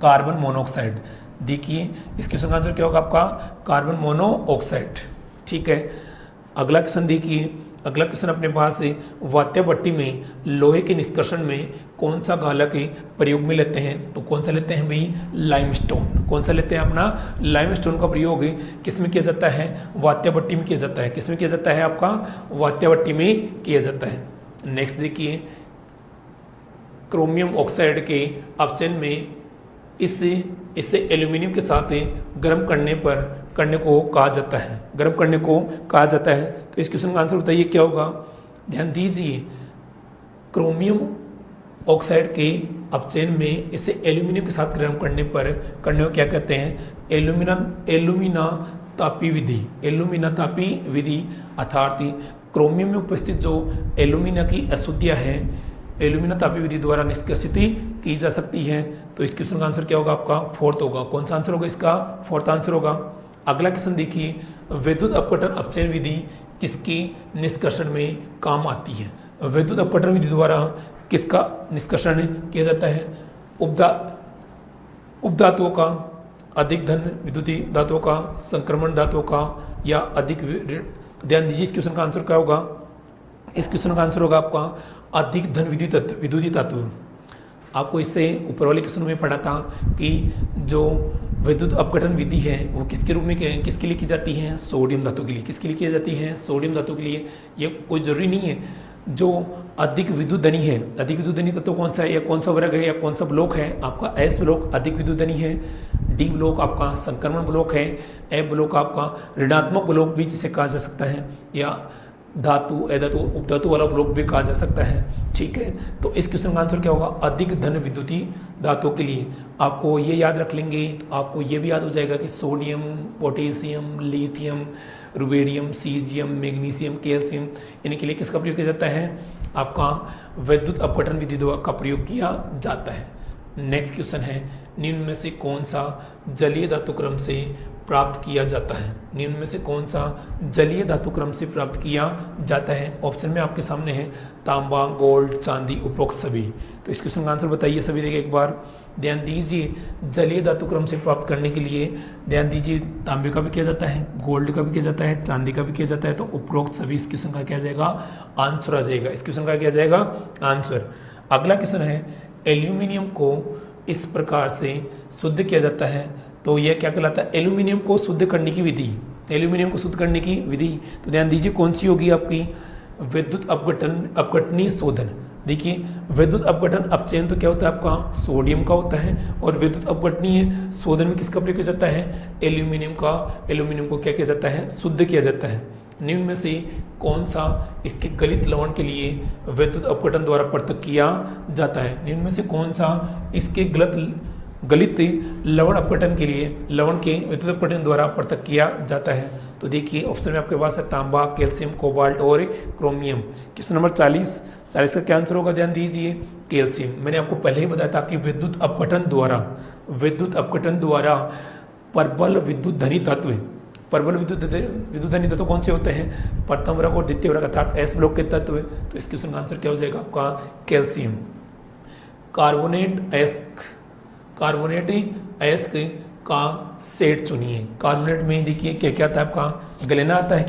Carbon monoxide. देखिए इस क्वेश्चन का आंसर क्या होगा आपका? Carbon monoxide. ठीक है, अगला क्वेश्चन देखिए। अगला क्वेश्चन अपने पास है, वात्याभट्टी में लोहे के निष्कर्षण में कौन सा गालक प्रयोग में लेते हैं? तो कौन सा लेते हैं भाई? लाइमस्टोन। कौन सा लेते हैं अपना? लाइमस्टोन का प्रयोग किस में किया जाता है? वात्याभट्टी में किया जाता है। किस में किया जाता है आपका? वात्याभट्टी में किया जाता है। नेक्स्ट देखिए, क्रोमियम ऑक्साइड के अपचयन में इससे एल्यूमिनियम के साथ गर्म करने को कहा जाता है। गर्म करने को कहा जाता है। तो इस क्वेश्चन का आंसर बताइए क्या होगा? ध्यान दीजिए, क्रोमियम ऑक्साइड के अपचयन में इसे एल्यूमिनियम के साथ गर्म करने को क्या कहते हैं? एल्यूमिना तापी विधि। एल्यूमिना तापी विधि अर्थात क्रोमियम में उपस्थित जो एल्यूमिना की अशुद्धियाँ हैं, एल्यूमिना तापी विधि द्वारा निष्कासित की जा सकती है। तो इस क्वेश्चन का आंसर क्या होगा आपका? फोर्थ होगा। कौन सा आंसर होगा इसका? फोर्थ आंसर होगा। अगला क्वेश्चन देखिए, विद्युत अपघटन अपचयन विधि किसकी निष्कर्षण में काम आती है? विद्युत अपघटन विधि द्वारा किसका निष्कर्षण किया जाता है? उपधातुओं का, अधिक धन विद्युतीय धातुओं का, संक्रमण धातुओं का, या अधिक। ध्यान दीजिए इस क्वेश्चन का आंसर क्या होगा? इस क्वेश्चन का आंसर होगा आपका अधिक धन विद्युतीय धातु। आपको इससे ऊपर वाले क्वेश्चन में पढ़ा था कि जो विद्युत अपघटन विधि है वो किसके रूप में किसके लिए की जाती है? सोडियम धातु के लिए। किसके लिए की जाती है? सोडियम धातु के लिए। ये कोई जरूरी नहीं है। जो अधिक विद्युत धनी है, अधिक विद्युत धनी तत्व कौन सा है, या कौन सा वर्ग है, या कौन सा ब्लॉक है? आपका S ब्लॉक अधिक विद्युत धनी है, D ब्लॉक आपका संक्रमण ब्लॉक है, F ब्लॉक आपका ऋणात्मक ब्लॉक भी जिसे कहा जा सकता है, या धातु अधातु उपधातु वाला ब्लॉक भी कहा जा सकता है। ठीक है, तो इस क्वेश्चन का आंसर क्या होगा? अधिक धन विद्युतीय धातुओं के लिए। आपको ये याद रख लेंगे तो आपको ये भी याद हो जाएगा कि sodium, potassium, lithium, rubidium, caesium, magnesium, calcium, इनके लिए किसका प्रयोग किया जाता है? आपका विद्युत अपघटन विधि का प्रयोग किया जाता है। नेक्स्ट क्वेश्चन है, निम्न में से कौन सा जलीय धातु क्रम से प्राप्त किया जाता है? निम्न में से कौन सा जलीय धातु क्रम से प्राप्त किया जाता है? ऑप्शन में आपके सामने है तांबा, गोल्ड, चांदी, उपरोक्त सभी। तो इस क्वेश्चन का आंसर बताइए सभी। देखिए एक बार ध्यान दीजिए, जलीय धातु क्रम से प्राप्त करने के लिए ध्यान दीजिए, तांबे का भी किया जाता है, गोल्ड का भी किया जाता है, चांदी का भी किया जाता है। तो उपरोक्त सभी इस क्वेश्चन का क्या जाएगा? आंसर आ जाएगा। इस क्वेश्चन का क्या जाएगा? आंसर। अगला क्वेश्चन है, एल्यूमिनियम को इस प्रकार से शुद्ध किया जाता है तो यह क्या कहलाता है? एल्यूमिनियम को शुद्ध करने की विधि। एल्यूमिनियम को शुद्ध करने की विधि तो ध्यान दीजिए कौन सी होगी आपकी? विद्युत अपघटनीय शोधन। देखिए विद्युत अपघटन अपचयन तो क्या होता है आपका? सोडियम का होता है। और विद्युत अपघटनीय शोधन में किसका प्रयोग किया जाता है? एल्यूमिनियम का। एल्यूमिनियम को क्या किया जाता है? शुद्ध किया जाता है। निम्न में से कौन सा इसके गलित लवण के लिए विद्युत अपघटन द्वारा पृथक किया जाता है? निम्न में से कौन सा इसके गलित लवण अपघटन के लिए लवण के विद्युत अपघटन द्वारा पृथक किया जाता है? तो देखिए ऑप्शन में आपके पास है तांबा, कैल्शियम, कोबाल्ट और क्रोमियम। क्वेश्चन नंबर 40 का क्या आंसर होगा? ध्यान दीजिए, कैल्शियम। मैंने आपको पहले ही बताया था कि विद्युत अपघटन द्वारा प्रबल विद्युत धनी तत्व, प्रबल विद्युत धनी तत्व कौन से होते हैं? प्रथम वर्ग और द्वितीय वर्ग अर्थात S ब्लॉक के तत्व। तो इस क्वेश्चन का आंसर क्या हो जाएगा आपका? कैल्शियम। कार्बोनेट अयस्क का सेट चुनिए। कार्बोनेट में देखिए क्या क्या आता है आपका? गलेना आता है,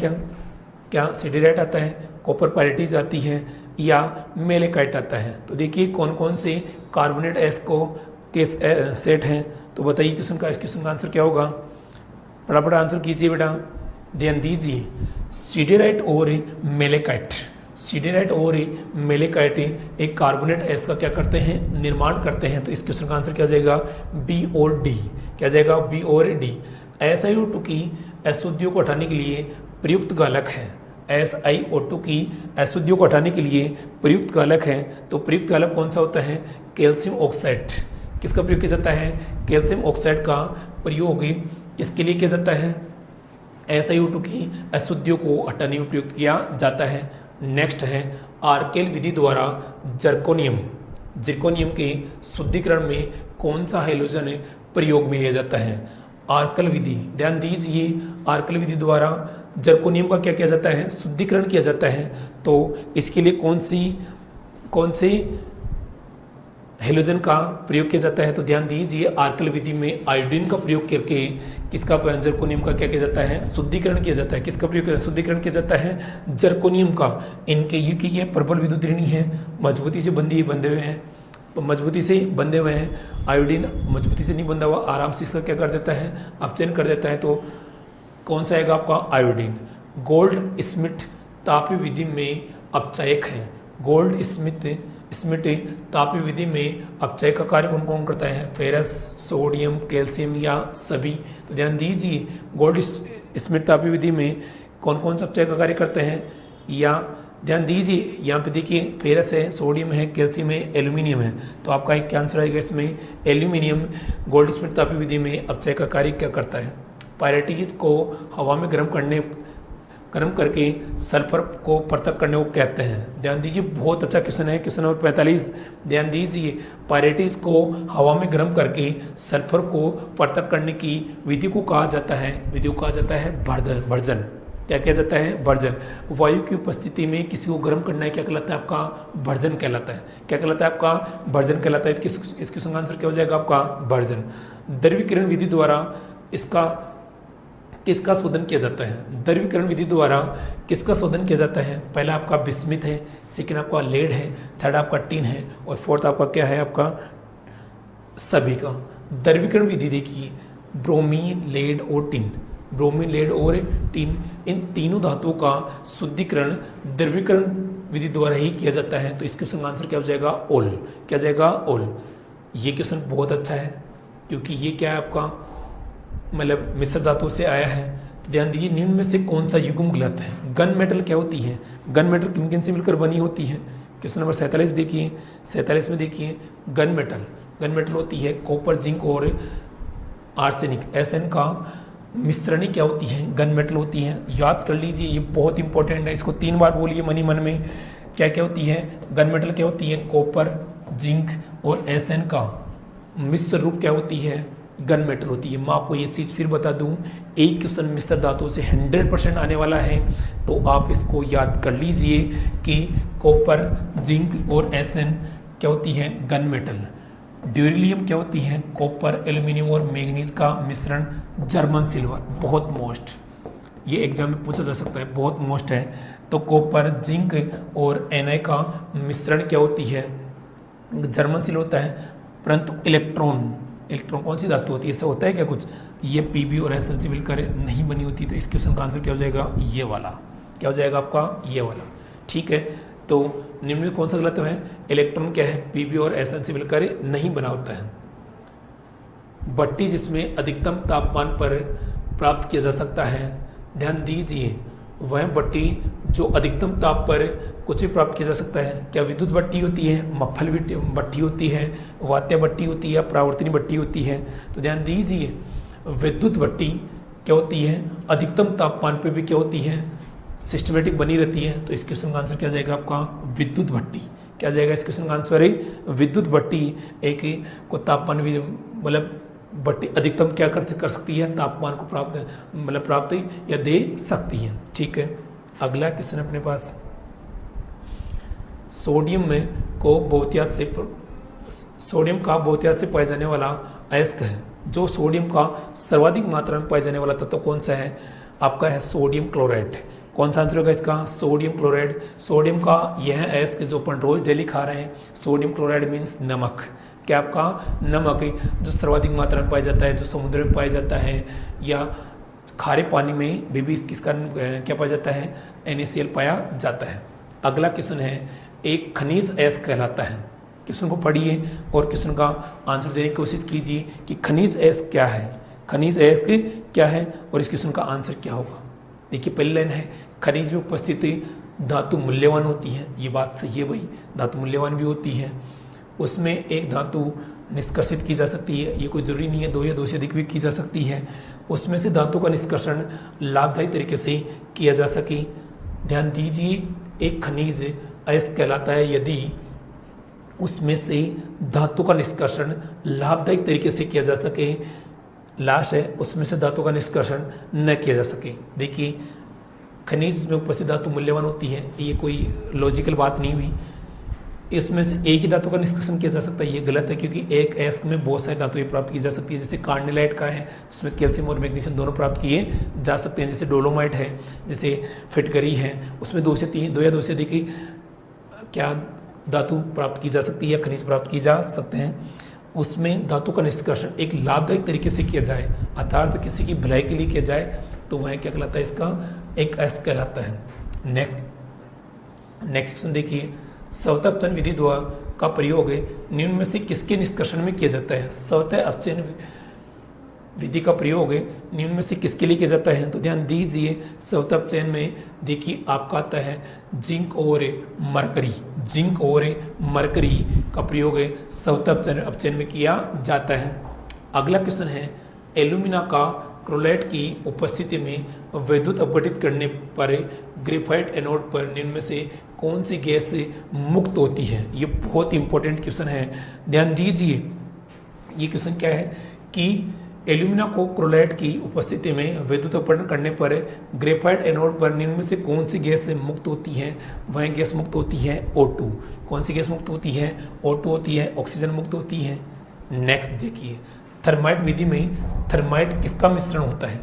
क्या सिडरेट आता है, कॉपर पाइरिटीज आती है, या मेलेकाइट आता है। तो देखिए कौन कौन से कार्बोनेट अयस्कों के सेट हैं। तो बताइए क्वेश्चन का, इस क्वेश्चन का आंसर क्या होगा? फटाफट आंसर कीजिए बेटा। ध्यान दीजिए, सिडरेट और मेलेकाइट। सिडरेट और मेलेकाइट एक कार्बोनेट अयस्क का क्या करते हैं? निर्माण करते हैं। तो इस क्वेश्चन का आंसर क्या जाएगा? बी और डी। क्या जाएगा? बी और डी। SiO2 की अशुद्धियों को हटाने के लिए प्रयुक्त गालक है। SiO2 की अशुद्धियों को हटाने के लिए प्रयुक्त गालक है। तो प्रयुक्त गालक कौन सा होता है? Calcium oxide. किसका प्रयोग किया जाता है? कैल्शियम ऑक्साइड का प्रयोग किसके लिए किया जाता है? SiO2 की अशुद्धियों को हटाने में प्रयुक्त किया जाता है। नेक्स्ट है आर्केल विधि द्वारा जिरकोनियम के शुद्धिकरण में कौन सा हैलोजन प्रयोग में लिया जाता है? आर्कल विधि, ध्यान दीजिए, आर्कल विधि द्वारा जर्कोनियम का क्या किया जाता है? शुद्धिकरण किया जाता है। तो इसके लिए कौन सी हेलोजन का प्रयोग किया जाता है? तो ध्यान दीजिए, आर्कल विधि में आयोडीन का प्रयोग करके किसका जर्कोनियम का क्या किया जाता है? शुद्धिकरण किया जाता है। किसका प्रयोग शुद्धिकरण किया जाता है? जर्कोनियम का। इनके ये प्रबल विद्युत ऋणी है, मजबूती से बंधे हुए हैं, तो मजबूती से बंधे हुए हैं। आयोडीन मजबूती से नहीं बंधा हुआ, आराम से इसका क्या कर देता है? अपचयन कर देता है। तो कौन सा आएगा आपका? आयोडीन। गोल्ड स्मिथ तापीय विधि में अपचयक है। गोल्ड स्मिथ तापीय विधि में अपचय का कार्य कौन कौन करता है? फेरस, सोडियम, कैल्शियम या सभी? तो ध्यान दीजिए, गोल्ड स्मिथ तापीय विधि में कौन कौन सा अपचय का कार्य करते हैं? या ध्यान दीजिए, यहाँ पे देखिए, फेरस है, सोडियम है, कैल्शियम है, एल्यूमिनियम है। तो आपका एक क्या आंसर आएगा इसमें? एल्यूमिनियम गोल्ड स्मिथ तापीय विधि में अपचय का कार्य क्या करता है? पायरेटिस को हवा में गर्म करके सल्फर को पृथक करने को कहते हैं। ध्यान दीजिए, बहुत अच्छा क्वेश्चन है, क्वेश्चन नंबर 45। ध्यान दीजिए, पायरेटिस को हवा में गर्म करके सल्फर को पृथक करने की विधि को कहा जाता है? विधि को कहा जाता है भर्जन। क्या किया जाता है? भर्जन। वायु की उपस्थिति में किसी को गर्म करना है, क्या कहलाता है आपका? भर्जन कहलाता है। क्या कहलाता है आपका? भर्जन कहलाता है। इसके संग आंसर क्या हो जाएगा आपका? भर्जन। द्रवीकरण विधि द्वारा किसका शोधन किया जाता है? द्रवीकरण विधि द्वारा किसका शोधन किया जाता है? पहला आपका बिस्मिथ है, सेकेंड आपका लेड है, थर्ड आपका टिन है, और फोर्थ आपका क्या है? आपका सभी का। द्रवीकरण विधि देखिए, ब्रोमीन, लेड और टिन। ब्रोमीन, लेड और टिन, इन तीनों धातुओं का शुद्धिकरण द्रवीकरण विधि द्वारा ही किया जाता है। तो इसके क्वेश्चन आंसर क्या हो जाएगा? ओल। क्या जाएगा? ओल। ये क्वेश्चन बहुत अच्छा है, क्योंकि ये क्या है आपका, मतलब मिश्र धातु से आया है। तो ध्यान दीजिए, निम्न में से कौन सा युग्म गलत है? गन मेटल क्या होती है? गन मेटल किन किन से मिलकर बनी होती है? क्वेश्चन नंबर 47 देखिए, 47 में देखिए, गन मेटल होती है कॉपर, जिंक और आर्सेनिक, SN का मिश्रण ही क्या होती है? गन मेटल होती है। याद कर लीजिए, ये बहुत इंपॉर्टेंट है, इसको 3 बार बोलिए मन में। क्या क्या होती है? गन मेटल क्या होती है? कॉपर, जिंक और SN का मिश्र रूप क्या होती है? गन मेटल होती है। मैं आपको ये चीज़ फिर बता दूं, एक क्वेश्चन मिश्र धातु से 100% आने वाला है, तो आप इसको याद कर लीजिए कि कॉपर, जिंक और SN क्या होती है? Gun metal. ड्यूरेलियम क्या होती है? कॉपर, एल्यूमिनियम और मैंगनीज का मिश्रण, जर्मन सिल्वर। बहुत मोस्ट, ये एग्जाम में पूछा जा सकता है, बहुत मोस्ट है। तो कॉपर, जिंक और Na का मिश्रण क्या होती है? जर्मन सिल्वर होता है। परंतु इलेक्ट्रॉन कौन सी धातु होती है? ऐसा होता है क्या कुछ? ये Pb और SN से मिलकर नहीं बनी होती। तो इस क्वेश्चन का आंसर क्या हो जाएगा? ये वाला। क्या हो जाएगा आपका? ये वाला। ठीक है, तो निम्न में कौन सा गलत है? इलेक्ट्रॉन क्या है? Pb और SN से मिलकर नहीं बना होता है। भट्टी जिसमें अधिकतम तापमान पर प्राप्त किया जा सकता है, ध्यान दीजिए, वह भट्टी जो अधिकतम ताप पर कुछ भी प्राप्त किया जा सकता है। क्या विद्युत भट्टी होती है, मफल भट्टी होती है, वात्य भट्टी होती है, परावर्तनी भट्टी होती है? तो ध्यान दीजिए, विद्युत भट्टी क्या होती है? अधिकतम तापमान पर भी क्या होती है? सिस्टमेटिक बनी रहती है। तो इस क्वेश्चन का आंसर क्या जाएगा आपका? विद्युत भट्टी। क्या जाएगा इस क्वेश्चन का आंसर? विद्युत भट्टी एक को तापमान भी, मतलब भट्टी अधिकतम क्या कर सकती है? तापमान को प्राप्त या दे सकती है। ठीक है, अगला क्वेश्चन अपने पास, सोडियम का बहुतायत से पाया जाने वाला अयस्क है। जो सोडियम का सर्वाधिक मात्रा में पाया जाने वाला तत्व कौन सा है? आपका है सोडियम क्लोराइड। कौन सा आंसर होगा इसका? Sodium chloride. सोडियम का यह अयस्क जो अपन रोज डेली खा रहे हैं, सोडियम क्लोराइड मीन्स नमक। क्या आपका? नमक, जो सर्वाधिक मात्रा में पाया जाता है, जो समुद्र में पाया जाता है या खारे पानी में भी किसका क्या पाया जाता है? NaCl पाया जाता है। अगला क्वेश्चन है, एक खनिज अयस्क कहलाता है। क्वेश्चन को पढ़िए और क्वेश्चन का आंसर देने की कोशिश कीजिए कि खनिज अयस्क क्या है, खनिज अयस्क क्या है और इस क्वेश्चन का आंसर क्या होगा। देखिए, पहली लाइन है, खनिज में उपस्थित धातु मूल्यवान होती है। ये बात सही है भाई, धातु मूल्यवान भी होती है। उसमें एक धातु निष्कर्षित की जा सकती है, ये कोई जरूरी नहीं है, 2 या 2 से अधिक भी की जा सकती है। उसमें से धातु का निष्कर्षण लाभदायी तरीके से किया जा सके। ध्यान दीजिए, एक खनिज अयस्क कहलाता है यदि उसमें से धातु का निष्कर्षण लाभदायक तरीके से किया जा सके। लास्ट है, उसमें से धातु का निष्कर्षण न किया जा सके। देखिए, खनिज में उपस्थित धातु मूल्यवान होती है, ये कोई लॉजिकल बात नहीं हुई। इसमें से एक ही धातु का निष्कर्षण किया जा सकता है, ये गलत है, क्योंकि एक अयस्क में बहुत सारी धातुएं प्राप्त की जा सकती है। जैसे कार्निलाइट का है, उसमें कैल्शियम और मैग्नीशियम दोनों प्राप्त किए जा सकते हैं। जैसे डोलोमाइट है, जैसे फिटकरी है, उसमें 2 या 2 से अधिक क्या धातु प्राप्त की जा सकती है या खनिज प्राप्त की जा सकते हैं। उसमें धातु का निष्कर्षण एक लाभदायक तरीके से किया जाए, अर्थात किसी की भलाई के लिए किया जाए, तो वह क्या कहलाता है, इसका एक अयस्क कहलाता है। नेक्स्ट क्वेश्चन देखिए, स्वतः अपचयन विधि द्वारा का प्रयोग निम्न में से किसके निष्कर्षण में किया जाता है? स्वतः अपचयन विधि का प्रयोग निम्न में से किसके लिए किया जाता है? तो ध्यान दीजिए, स्वतः अपचयन में देखिए आपका आता है जिंक और मरकरी का प्रयोग स्वतः अपचयन में किया जाता है। अगला क्वेश्चन है, एल्यूमिना का क्लोराइड की उपस्थिति में विद्युत अपघटित करने पर ग्रेफाइट एनोड पर निम्न में से कौन सी गैस मुक्त होती है? ये बहुत इंपॉर्टेंट क्वेश्चन है, ध्यान दीजिए। ये क्वेश्चन क्या है कि एल्यूमिना को क्लोराइड की उपस्थिति में विद्युत अपघटन करने पर ग्रेफाइट एनोड पर निम्न में से कौन सी गैस मुक्त होती है? वह गैस मुक्त होती है O2। कौन सी गैस मुक्त होती है? O2 होती है, ऑक्सीजन मुक्त होती है। नेक्स्ट देखिए, थर्माइट विधि में थर्माइट किसका मिश्रण होता है?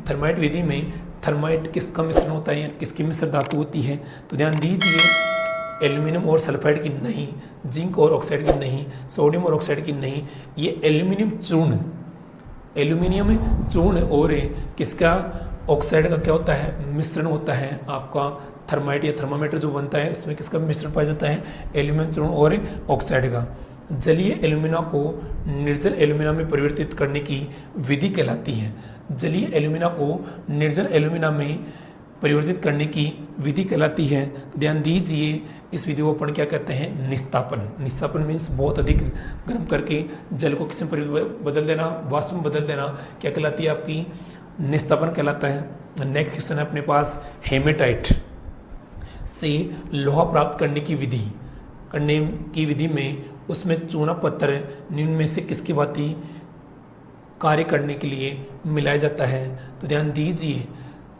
थर्माइट विधि में थर्माइट किसका मिश्रण होता है, किसकी मिश्र धातु होती है? तो ध्यान दीजिए, एल्यूमिनियम और सल्फाइड की नहीं, जिंक और ऑक्साइड की नहीं, सोडियम और ऑक्साइड की नहीं, ये एल्यूमिनियम चूर्ण और किसका, ऑक्साइड का क्या होता है, मिश्रण होता है। आपका थर्माइट या थर्मामीटर जो बनता है उसमें किसका मिश्रण पाया जाता है? एल्यूमिनियम चूर्ण और ऑक्साइड का। जलीय एल्यूमिना को निर्जल एल्यूमिना में परिवर्तित करने की विधि कहलाती है। जलीय एल्यूमिना को निर्जल एल्यूमिना में परिवर्तित करने की विधि कहलाती है। ध्यान दीजिए, इस विधि को अपन क्या कहते हैं? निस्तापन मीन्स बहुत अधिक गर्म करके जल को किस में बदल देना, वाष्प में बदल देना, क्या कहलाती है? आपकी निस्तापन कहलाता है। नेक्स्ट क्वेश्चन है अपने पास, हेमेटाइट से लोहा प्राप्त करने की विधि में उसमें चूना पत्थर निम्न में से किसकी भांति कार्य करने के लिए मिलाया जाता है? तो ध्यान दीजिए,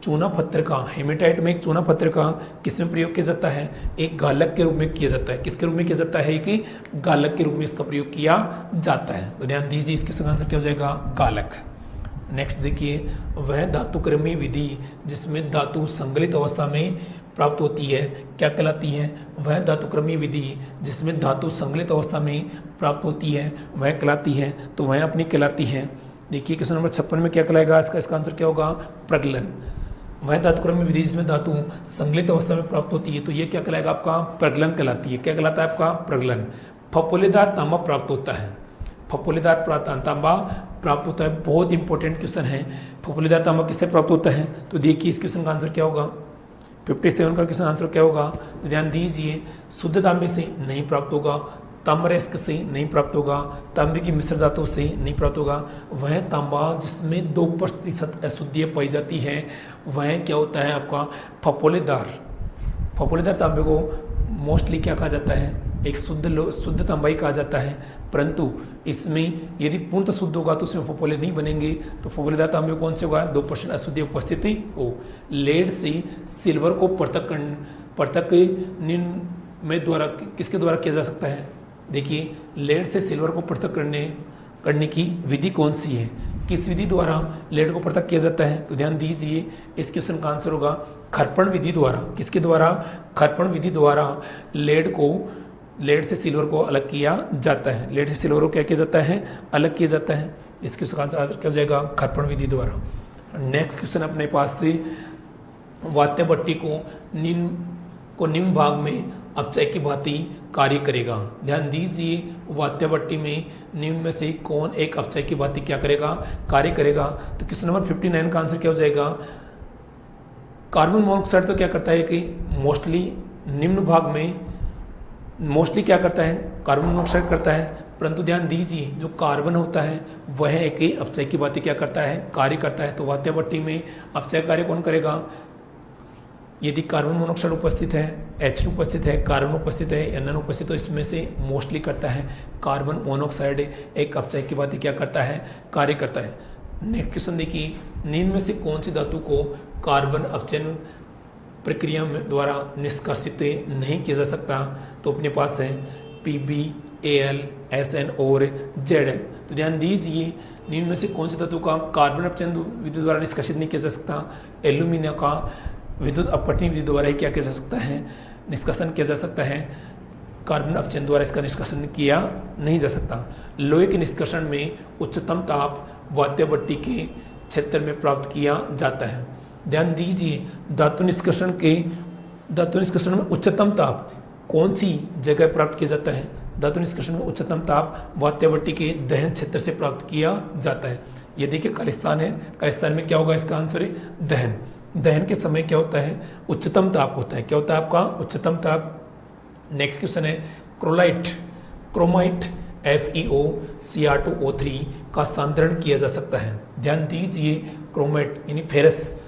चूना पत्थर का, हेमेटाइट में एक चूना पत्थर का किसमें प्रयोग किया जाता है? एक गालक के रूप में किया जाता है। किसके रूप में किया जाता है? कि गालक के रूप में इसका प्रयोग किया जाता है। तो ध्यान दीजिए, इसके आंसर क्या हो जाएगा? गालक। नेक्स्ट देखिए, वह धातुक्रमी विधि जिसमें धातु संगलित अवस्था में प्राप्त होती है क्या कहलाती है? वह धातुक्रमी विधि जिसमें धातु संगलित अवस्था में प्राप्त होती है वह कहलाती है। तो वह अपनी कहलाती है। देखिए क्वेश्चन नंबर 56 में क्या कहलाएगा? इसका आंसर क्या होगा? प्रगलन। वह धातुक्रमी विधि जिसमें धातु संगलित अवस्था में प्राप्त होती है, तो ये क्या कहलाएगा? आपका प्रगलन कहलाती है। क्या कहलाता है? आपका प्रगलन। फफोलेदार तांबा प्राप्त होता है। फफोलेदार तांबा प्राप्त होता है, बहुत इंपॉर्टेंट क्वेश्चन है। फफोलेदार तांबा किससे प्राप्त होता है? तो देखिए इस क्वेश्चन का आंसर क्या होगा? 57 का क्वेश्चन आंसर क्या होगा? तो ध्यान दीजिए, शुद्ध तांबे से नहीं प्राप्त होगा, ताम्रस्क से नहीं प्राप्त होगा, तांबे की मिश्र धातु से नहीं प्राप्त होगा। वह तांबा जिसमें 2% अशुद्धियाँ पाई जाती है वह क्या होता है? आपका फफोलेदार तांबे को मोस्टली क्या कहा जाता है? एक शुद्ध तांबा ही कहा जाता है। परंतु इसमें यदि पूर्णतः शुद्ध होगा तो उसमें फफोले नहीं बनेंगे। तो फफोलेदार तांबे कौन से होगा? 2% अशुद्धि उपस्थिति हो। लेड से सिल्वर को पृथक में द्वारा किसके द्वारा किया जा सकता है? देखिए, लेड से सिल्वर को पृथक करने की विधि कौन सी है? किस विधि द्वारा लेड को पृथक किया जाता है? तो ध्यान दीजिए, इस क्वेश्चन का आंसर होगा खरपण विधि द्वारा। किसके द्वारा? खरपण विधि द्वारा लेड से सिल्वर को अलग किया जाता है। लेड से सिल्वर को क्या किया जाता है? अलग किया जाता है। इस क्वेश्चन का आंसर क्या हो जाएगा? खरपण विधि द्वारा। नेक्स्ट क्वेश्चन अपने पास से, वात्य भट्टी को निम्न भाग में अपचय की भांति कार्य करेगा। ध्यान दीजिए, वात्य भट्टी में निम्न में से कौन एक अपचय की भांति क्या करेगा? कार्य करेगा। तो क्वेश्चन नंबर 59 का आंसर क्या हो जाएगा? कार्बन मोनोऑक्साइड तो क्या करता है कि मोस्टली निम्न भाग में मोस्टली क्या करता है, कार्बन मोनोऑक्साइड करता है, परंतु ध्यान दीजिए जो कार्बन होता है वह एक अपचय की बातें क्या करता है, कार्य करता है। तो वात्य भट्टी में अपचय कार्य कौन करेगा? यदि कार्बन मोनोऑक्साइड उपस्थित है, H2 उपस्थित है, कार्बन उपस्थित है, NN उपस्थित, तो इसमें से मोस्टली करता है कार्बन मोनोऑक्साइड एक अपचय की बातें क्या करता है, कार्य करता है। नेक्स्ट क्वेश्चन देखिए, निम्न में से कौन सी धातु को कार्बन अपचयन प्रक्रिया में द्वारा निष्कर्षित नहीं किया जा सकता? तो अपने पास है Pb, Al, Sn और Zn। तो ध्यान दीजिए, निम्न में से कौन सी धातु का कार्बन अपचयन विधि द्वारा निष्कर्षित नहीं किया जा सकता? एल्यूमिनियम का विद्युत अपघटन विधि द्वारा ही क्या किया जा सकता है, निष्कर्षण किया जा सकता है। कार्बन अपचयन द्वारा इसका निष्कर्षण किया नहीं जा सकता। लोहे के निष्कर्षण में उच्चतम ताप वात्य भट्टी के क्षेत्र में प्राप्त किया जाता है। ध्यान दीजिए, धातु निष्कर्षण में उच्चतम ताप कौन सी जगह प्राप्त किया जाता है? धातु निष्कर्षण में उच्चतम ताप वात्य भट्टी के दहन क्षेत्र से प्राप्त किया जाता है। ये देखिए खालिस्तान है, खालिस्तान में क्या होगा? इसका आंसर है दहन। दहन के समय क्या होता है? उच्चतम ताप होता है। क्या होता है आपका? उच्चतम ताप। नेक्स्ट क्वेश्चन है क्रोमाइट FeOCr2O3 का सांद्रण किया जा सकता है। ध्यान दीजिए, क्रोमाइट यानी फेरस,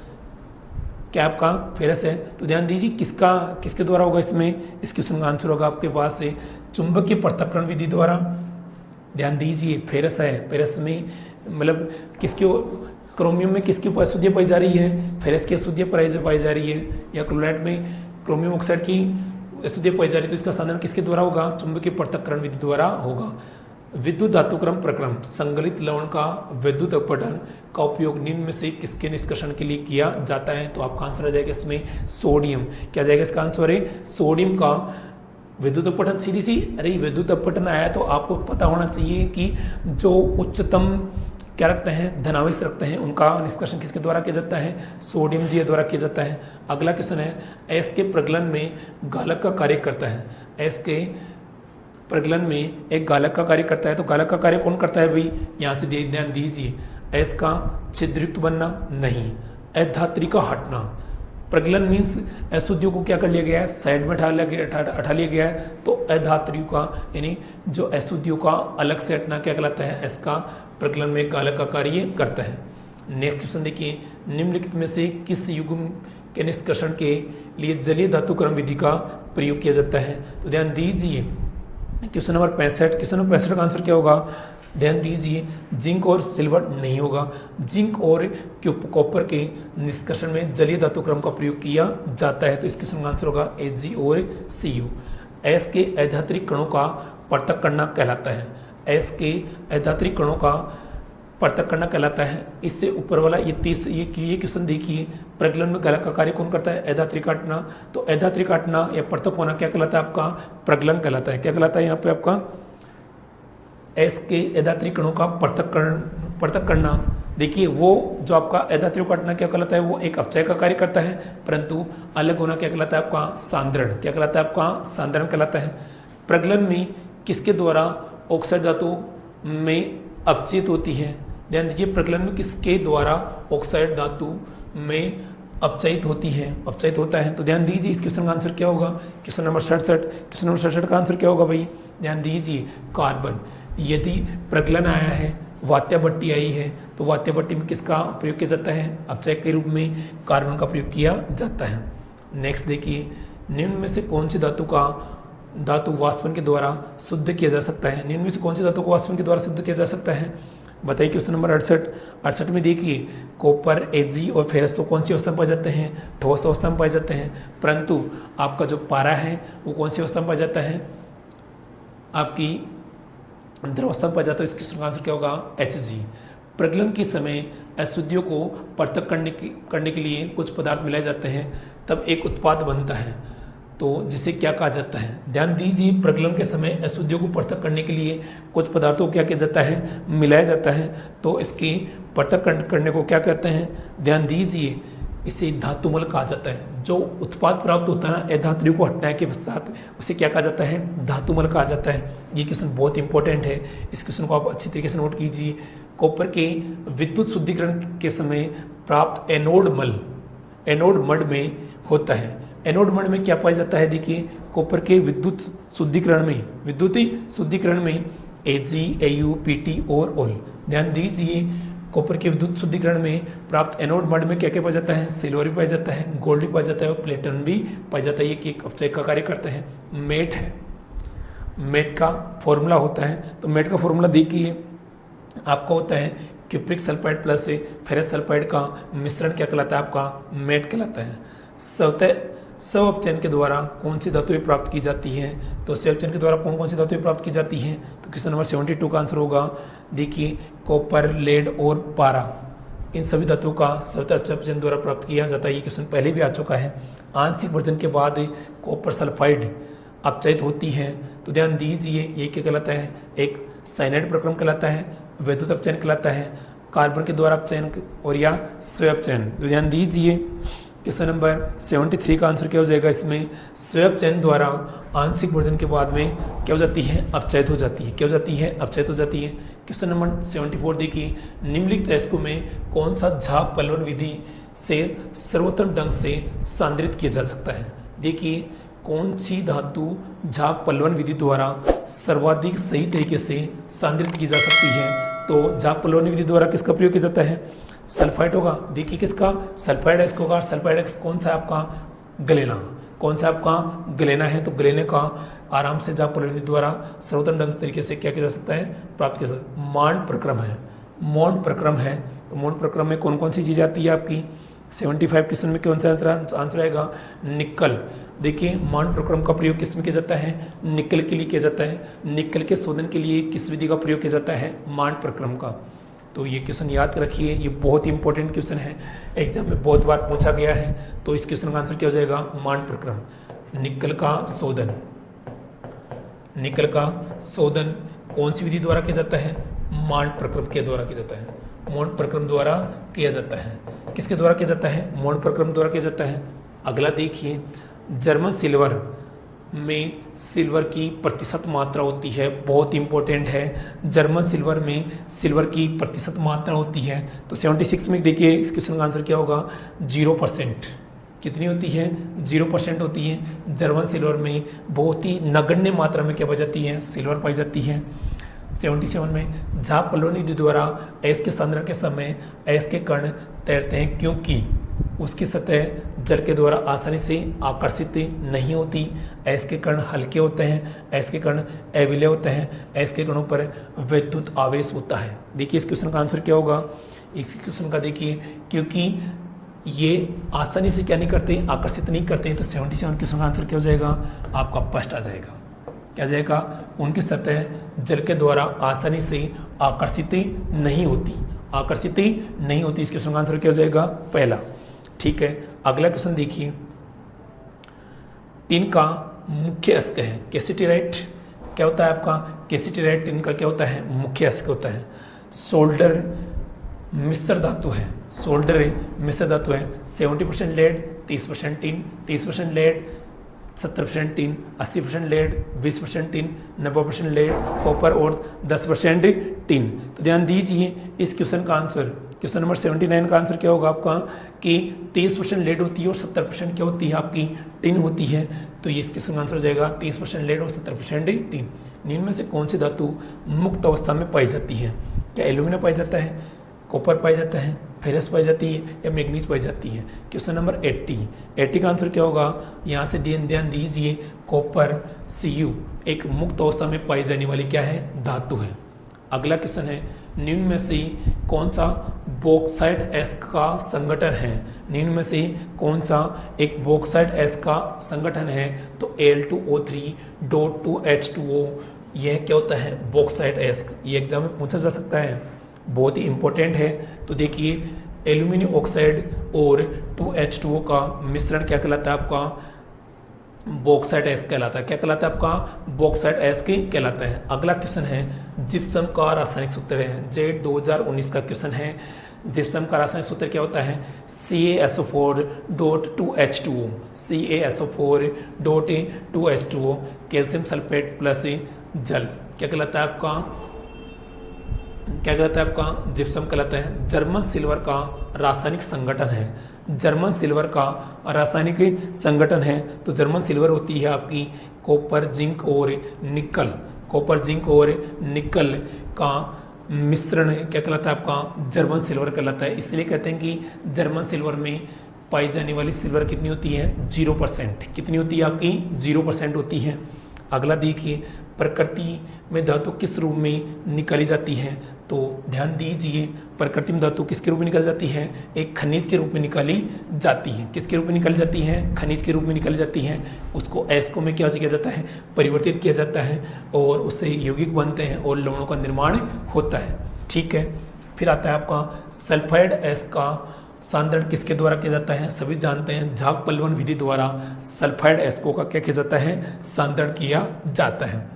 क्या आपका फेरस है? तो ध्यान दीजिए किसके द्वारा होगा इसमें? इस क्वेश्चन का आंसर होगा आपके पास से चुंबकीय पृथक्करण विधि द्वारा। ध्यान दीजिए, फेरस है, फेरस में मतलब क्रोमियम में किसकी अशुद्धियाँ पाई जा रही है? फेरस की अशुद्धियाँ पाई जा रही है, या क्लोराइड में क्रोमियम ऑक्साइड की अशुद्धियाँ पाई जा रही है। तो इसका सांद्रण किसके द्वारा होगा? चुंबकीय पृथक्करण विधि द्वारा होगा। विद्युत धातुक्रम प्रक्रम संगलित लवण का विद्युत अपघटन का उपयोग निम्न में से किसके निष्कर्षण के लिए किया जाता है? तो आपका आंसर आ जाएगा इसमें सोडियम। क्या जाएगा इसका आंसर? है सोडियम का विद्युत अपघटन। सीधी सी अरे विद्युत अपघटन आया तो आपको पता होना चाहिए कि जो उच्चतम क्या रखते हैं, धनावेश रखते हैं, उनका निष्कर्षण किसके द्वारा किया जाता है? सोडियम दिए द्वारा किया जाता है। अगला क्वेश्चन है, एस के प्रगलन में गालक का कार्य करता है। एस के प्रगलन में एक गालक का कार्य करता है। तो गालक का कार्य कौन करता है भाई? यहाँ से ध्यान दीजिए, एस का छिद्रयुक्त बनना नहीं, अधात्री का हटना। प्रगलन मीन्स अशुद्धियों को क्या कर लिया गया है? साइड में हटा लिया गया है। तो अधात्रियों का यानी जो अशुद्धियों का अलग से हटना क्या कहलाता है? एस का प्रगलन में गालक का कार्य करता है। नेक्स्ट क्वेश्चन देखिए, निम्नलिखित में से किस युग्म के निष्कर्षण के लिए जलीय धातुक्रम विधि का प्रयोग किया जाता है? तो ध्यान दीजिए, क्वेश्चन नंबर 65, क्वेश्चन नंबर 65 का आंसर क्या होगा? ध्यान दीजिए, जिंक और सिल्वर नहीं होगा। जिंक और कॉपर के निष्कर्षण में जलीय धातुक्रम का प्रयोग किया जाता है। तो इस क्वेश्चन का आंसर होगा Ag और Cu। एस के अधात्रिक कणों का पृथक करना कहलाता है। एस के अधात्रिक कणों का पृथक करना कहलाता है। इससे ऊपर वाला ये क्वेश्चन देखिए, प्रगलन में गालक का कार्य कौन करता है? अधात्रिक काटना। तो अधात्रिक काटना या पृथक होना क्या कहलाता है? आपका प्रगलन कहलाता है। क्या कहलाता है यहाँ पे आपका? एस के अधात्रिक कणों का पृथक करना। देखिए, वो जो आपका अधात्रिक काटना क्या कहलाता है? वो एक अपचय का कार्य करता है, परंतु अलग होना क्या कहलाता है? आपका सांद्रण। क्या कहलाता है? आपका सांद्रण कहलाता है। प्रगलन में किसके द्वारा ऑक्साइड धातु में अपचयित होती है? ध्यान दीजिए, प्रगलन में किसके द्वारा ऑक्साइड धातु में अपचयित होती है, अपचयित होता है? तो ध्यान दीजिए, इस क्वेश्चन का आंसर क्या होगा? क्वेश्चन नंबर 67, क्वेश्चन नंबर 67 का आंसर क्या होगा भाई? ध्यान दीजिए, कार्बन। यदि प्रगलन आया है, वात्य भट्टी आई है, तो वात्य भट्टी में किसका प्रयोग किया जाता है? अपचय के रूप में कार्बन का प्रयोग किया जाता है। नेक्स्ट देखिए, निम्न में से कौन सी धातु वाष्पन के द्वारा शुद्ध किया जा सकता है? निम्न में से कौन सी धातु को वाष्पन के द्वारा शुद्ध किया जा सकता है? बताइए। क्वेश्चन नंबर 68 में देखिए, कॉपर, Ag और फेरस तो कौन सी अवस्था में पाए जाते हैं? ठोस अवस्था में पाए जाते हैं, परंतु आपका जो पारा है वो कौन सी अवस्था में पाया जाता है? आपकी द्रवावस्था में पाया जाता है। इसके क्वेश्चन का आंसर क्या होगा? Hg। प्रगलन के समय अशुद्धियों को पृथक करने के लिए कुछ पदार्थ मिलाए जाते हैं, तब एक उत्पाद बनता है, तो जिसे क्या कहा जाता है? ध्यान दीजिए, प्रगलन के समय अशुद्धियों को पृथक करने के लिए कुछ पदार्थों को क्या किया जाता है? मिलाया जाता है, तो इसकी पृथक करने को क्या कहते हैं? ध्यान दीजिए, इसे धातुमल कहा जाता है। जो उत्पाद प्राप्त होता है ना अधात्रियों को हटाने के पश्चात, उसे क्या कहा जाता है? धातुमल कहा जाता है। ये क्वेश्चन बहुत इंपॉर्टेंट है, इस क्वेश्चन को आप अच्छी तरीके से नोट कीजिए। कॉपर के विद्युत शुद्धिकरण के समय प्राप्त एनोड मड में होता है। एनोड मंड में क्या पाया जाता है, देखिए कॉपर के विद्युत शुद्धिकरण में Ag, Au, Pt और ओल। ध्यान दीजिए कॉपर के विद्युत शुद्धिकरण में प्राप्त एनोड मंड में क्या क्या पाया जाता है, सिल्वर भी पाया जाता है, गोल्ड भी पाया जाता है और प्लेटिनम भी पाया जाता है। ये एक अपचयक का कार्य करते हैं। मेट है, मेट का फॉर्मूला होता है, तो मेट का फॉर्मूला देखिए आपका होता है cupric sulphide plus ferrous sulphide का मिश्रण क्या कहलाता है, आपका मेट कहलाता है। स्व अपचयन के द्वारा कौन सी धातुएं प्राप्त की जाती हैं, तो स्व अपचयन के द्वारा कौन कौन सी धातुएं प्राप्त की जाती हैं, तो क्वेश्चन नंबर 72 का आंसर होगा देखिए कॉपर, लेड और पारा, इन सभी धातुओं का स्व अपचयन द्वारा प्राप्त किया जाता है। ये क्वेश्चन पहले भी आ चुका है। आंशिक वर्जन के बाद कॉपर सल्फाइड अपचयित होती है, तो ध्यान दीजिए ये क्या कहलाता है, एक साइनाइड प्रक्रम कहलाता है, वैद्युत अपचयन कहलाता है, कार्बन के द्वारा अपचयन और या स्व अपचयन। तो ध्यान दीजिए क्वेश्चन नंबर 73 का आंसर क्या हो जाएगा, इसमें स्व अपचयन द्वारा आंशिक वर्जन के बाद में क्या हो जाती है, अपचयित हो जाती है। क्या हो जाती है, अपचयित हो जाती है। क्वेश्चन नंबर 74 देखिए निम्नलिखित अयस्कों में कौन सा झाग पलवन विधि से सर्वोत्तम ढंग से सांद्रित किया जा सकता है। देखिए कौन सी धातु झाग पलवन विधि द्वारा सर्वाधिक सही तरीके से सांद्रित की जा सकती है, तो झाग पलवन विधि द्वारा किसका प्रयोग किया जाता है, सल्फाइड होगा। देखिए किसका, सल्फाइड एक्स होगा। सल्फाइड एक्स कौन सा आपका, गलेना, कौन सा आपका गलेना है, तो गलेने का आराम से झाग पलवन विधि द्वारा सर्वोत्तम ढंग तरीके से क्या किया जा सकता है, प्राप्त किया जा सकता है। मॉन्ड प्रक्रम है, मॉन्ड प्रक्रम है, तो मॉन्ड प्रक्रम में कौन कौन सी चीज़ आती है आपकी, 75 क्वेश्चन में कौन सा आंसर आएगा, निकल। देखिए मॉन्ड प्रक्रम का प्रयोग किस में किया जाता है, निकल के लिए किया जाता है। निकल के शोधन के लिए किस विधि का प्रयोग किया जाता है, मॉन्ड प्रक्रम का। तो ये क्वेश्चन याद रखिए, ये बहुत ही इंपॉर्टेंट क्वेश्चन है, एग्जाम में बहुत बार पूछा गया है। तो इस क्वेश्चन का आंसर क्या हो जाएगा, मॉन्ड प्रक्रम। निकल का शोधन, निकल का शोधन कौन सी विधि द्वारा किया जाता है, मॉन्ड प्रक्रम के द्वारा किया जाता है। मॉन्ड प्रक्रम द्वारा किया जाता है। किसके द्वारा किया जाता है, मॉन्ड प्रक्रम द्वारा किया जाता है। अगला देखिए जर्मन सिल्वर में सिल्वर की प्रतिशत मात्रा होती है, बहुत इंपॉर्टेंट है। जर्मन सिल्वर में सिल्वर की प्रतिशत मात्रा होती है, तो 76 में देखिए इस क्वेश्चन का आंसर क्या होगा, 0%। कितनी होती है, 0% होती है। जर्मन सिल्वर में बहुत ही नगण्य मात्रा में क्या पाई जाती है, सिल्वर पाई जाती है। 77 में झाग पलवन विधि द्वारा अयस्क के सांद्रण के समय अयस्क के कण तैरते हैं क्योंकि उसकी सतह जल के द्वारा आसानी से आकर्षित नहीं होती। अयस्क के कण हल्के होते हैं, अयस्क के कण अविलय होते हैं, अयस्क के कणों पर विद्युत आवेश होता है। देखिए इस क्वेश्चन का आंसर क्या होगा, इस क्वेश्चन का देखिए क्योंकि ये आसानी से क्या नहीं करते, आकर्षित नहीं करते हैं, तो 77 क्वेश्चन का आंसर क्या हो जाएगा, आपका फर्स्ट आ जाएगा। क्या जाएगा, उनकी सतह जल के द्वारा आसानी से आकर्षित नहीं होती, आकर्षित नहीं होती। इस क्वेश्चन का आंसर क्या हो जाएगा, पहला। ठीक है, अगला क्वेश्चन देखिए। टिन का मुख्य अयस्क है कैसिटेराइट, क्या होता है आपका, कैसिटेराइट टिन का क्या होता है, मुख्य अयस्क होता है। सोल्डर मिश्र धातु है, सोल्डर मिश्र धातु है। 70% lead, 30% tin, 30% lead, 70% tin, 80% lead, 20% tin, 90% lead copper और 10% टिन। तो ध्यान दीजिए इस क्वेश्चन का आंसर, क्वेश्चन नंबर 79 का आंसर क्या होगा आपका, कि 30% लेड होती है और 70% क्या होती है आपकी, टिन होती है। तो ये इस क्वेश्चन का आंसर हो जाएगा 30% लेड और 70% टिन। निम्न में से कौन सी धातु मुक्त अवस्था में पाई जाती है, क्या एल्यूमिना पाई जाता है, कॉपर पाई जाता है, फेरस पाई जाती है या मैग्नीज पाई जाती है। क्वेश्चन नंबर 80 का आंसर क्या होगा, यहाँ से ध्यान दीजिए कॉपर Cu एक मुक्त अवस्था में पाई जाने वाली क्या है, धातु है। अगला क्वेश्चन है निम्न में से कौन सा बॉक्साइट अयस्क का संगठन है, निम्न में से कौन सा एक बॉक्साइट अयस्क का संगठन है, तो Al2O3.2H2O यह क्या होता है, बॉक्साइट अयस्क। ये एग्जाम में पूछा जा सकता है, बहुत ही इंपॉर्टेंट है। तो देखिए एल्यूमिनियम ऑक्साइड और 2H2O का मिश्रण क्या कहलाता है आपका, बॉक्साइट अयस्क कहलाता है। क्या कहलाता है आपका, बॉक्साइट अयस्क कहलाता है। अगला क्वेश्चन है जिप्सम का रासायनिक सूत्र है, जेड 2019 का क्वेश्चन है। जिप्सम का रासायनिक सूत्र क्या होता है, CaSO4.2H2O, CaSO4.2H2O, calcium sulphate plus जल। क्या कहलाता है आपका, क्या कहलाता है आपका, जिप्सम कहलाता है। जर्मन सिल्वर का रासायनिक संगठन है, जर्मन सिल्वर का रासायनिक संगठन है, तो जर्मन सिल्वर होती है आपकी कॉपर, जिंक और निकल। कॉपर, जिंक और निकल का मिश्रण क्या कहलाता है आपका? जर्मन सिल्वर कहलाता है। इसलिए कहते हैं कि जर्मन सिल्वर में पाई जाने वाली सिल्वर कितनी होती है? 0%। कितनी होती है आपकी? 0% होती है। अगला देखिए, प्रकृति में धातु किस रूप में निकाली जाती है? तो ध्यान दीजिए, प्रकृति में धातु किसके रूप में निकल जाती है? एक खनिज के रूप में निकाली जाती है। किसके रूप में निकाली जाती है? खनिज के रूप में निकाली जाती है। उसको एस्को में क्या किया जाता है? परिवर्तित किया जाता है और उससे यौगिक बनते हैं और लवणों का निर्माण होता है। ठीक है, फिर आता है आपका सल्फाइड एस का सांद्रण किसके द्वारा किया जाता है? सभी जानते हैं, झाग पलवन विधि द्वारा सल्फाइड एस्को का क्या किया जाता है? सांद्रण किया जाता है।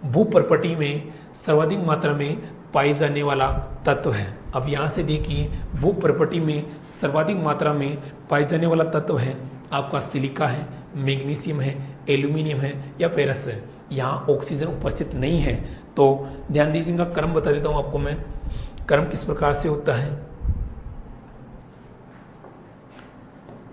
भू प्रॉपर्टी में सर्वाधिक मात्रा में पाई जाने वाला तत्व है। अब यहाँ से देखिए, भू प्रॉपर्टी में सर्वाधिक मात्रा में पाई जाने वाला तत्व है आपका सिलिका है, मैग्नीशियम है, एल्यूमिनियम है या फेरस है। यहाँ ऑक्सीजन उपस्थित नहीं है। तो ध्यान दीजिए, इनका क्रम बता देता हूँ आपको मैं। क्रम किस प्रकार से होता है?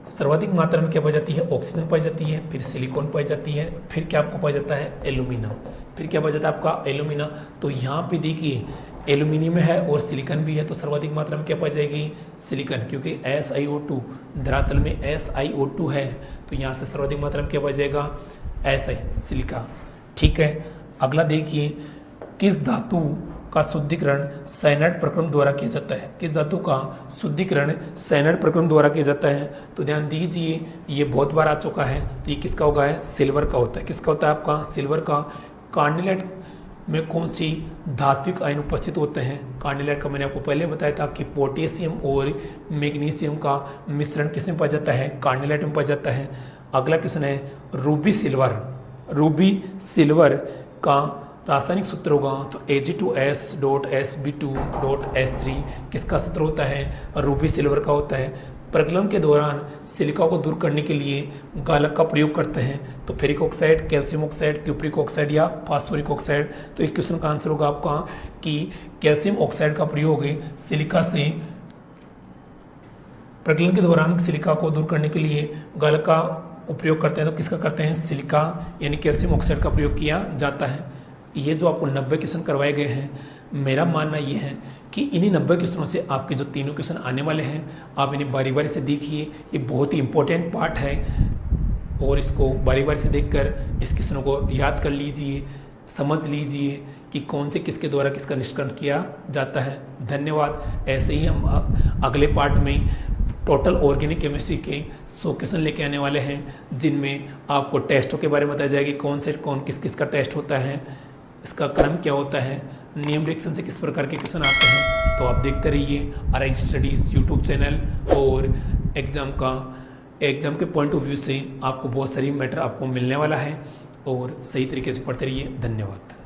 सर्वाधिक मात्रा में क्या पाई जाती है? ऑक्सीजन पाई जाती है, फिर सिलिकॉन पाई जाती है, फिर क्या आपको पाई जाता है? एल्यूमिना। फिर क्या पाई जाता है आपका? एल्यूमिना। तो यहाँ पे देखिए, एल्यूमिनियम है और सिलिकॉन भी है, तो सर्वाधिक मात्रा में क्या पाई जाएगी? सिलिकॉन, क्योंकि SiO2 धरातल में SiO2 है, तो यहाँ से सर्वाधिक मात्रा में क्या पाई जाएगा? Si, silica. ठीक है, अगला देखिए, किस धातु का शुद्धिकरण साइनाइड प्रक्रम द्वारा किया जाता है? किस धातु का शुद्धिकरण साइनाइड प्रक्रम द्वारा किया जाता है? तो ध्यान दीजिए, ये बहुत बार आ चुका है। तो ये किसका होगा? है सिल्वर का होता है। किसका होता है आपका? सिल्वर का। कार्डिलेट में कौन सी धात्विक आयन उपस्थित होते हैं? कार्डिलेट का मैंने आपको पहले बताया था कि पोटेशियम और मैग्नीशियम का मिश्रण किसमें पाया जाता है? कार्डिलेट में पाया जाता है। अगला क्वेश्चन है, रूबी सिल्वर। रूबी सिल्वर का रासायनिक सूत्र होगा तो Ag2S.Sb2.S3 किसका सूत्र होता है? रूबी सिल्वर का होता है। प्रगलन के दौरान सिलिका को दूर करने के लिए गालक का प्रयोग करते हैं, तो ferric oxide, calcium oxide, cupric oxide या फास्फोरिक ऑक्साइड। तो इस क्वेश्चन का आंसर होगा आपका कि कैल्शियम ऑक्साइड का प्रयोग सिलिका से प्रगलन के दौरान सिलिका को दूर करने के लिए गालक का उपयोग करते हैं। तो किसका करते हैं? सिलिका यानी कैल्शियम ऑक्साइड का प्रयोग किया जाता है। ये जो आपको 90 क्वेश्चन करवाए गए हैं, मेरा मानना ये है कि इन्हीं 90 क्वेश्चनों से आपके जो तीनों क्वेश्चन आने वाले हैं, आप इन्हें बारी बारी से देखिए। ये बहुत ही इंपॉर्टेंट पार्ट है और इसको बारी बारी से देखकर इस क्वेश्चनों को याद कर लीजिए, समझ लीजिए कि कौन से किसके द्वारा किसका निष्कर्ष किया जाता है। धन्यवाद। ऐसे ही हम अगले पार्ट में टोटल ऑर्गेनिक केमिस्ट्री के 100 क्वेश्चन लेके आने वाले हैं, जिनमें आपको टेस्टों के बारे में बताया जाएगा, कौन से किस किस का टेस्ट होता है, इसका क्रम क्या होता है, नियम रिएक्शन से किस प्रकार के क्वेश्चन आते हैं। तो आप देखते रहिए RIG स्टडीज़ यूट्यूब चैनल, और एग्ज़ाम के पॉइंट ऑफ व्यू से आपको बहुत सारी मैटर आपको मिलने वाला है, और सही तरीके से पढ़ते रहिए। धन्यवाद।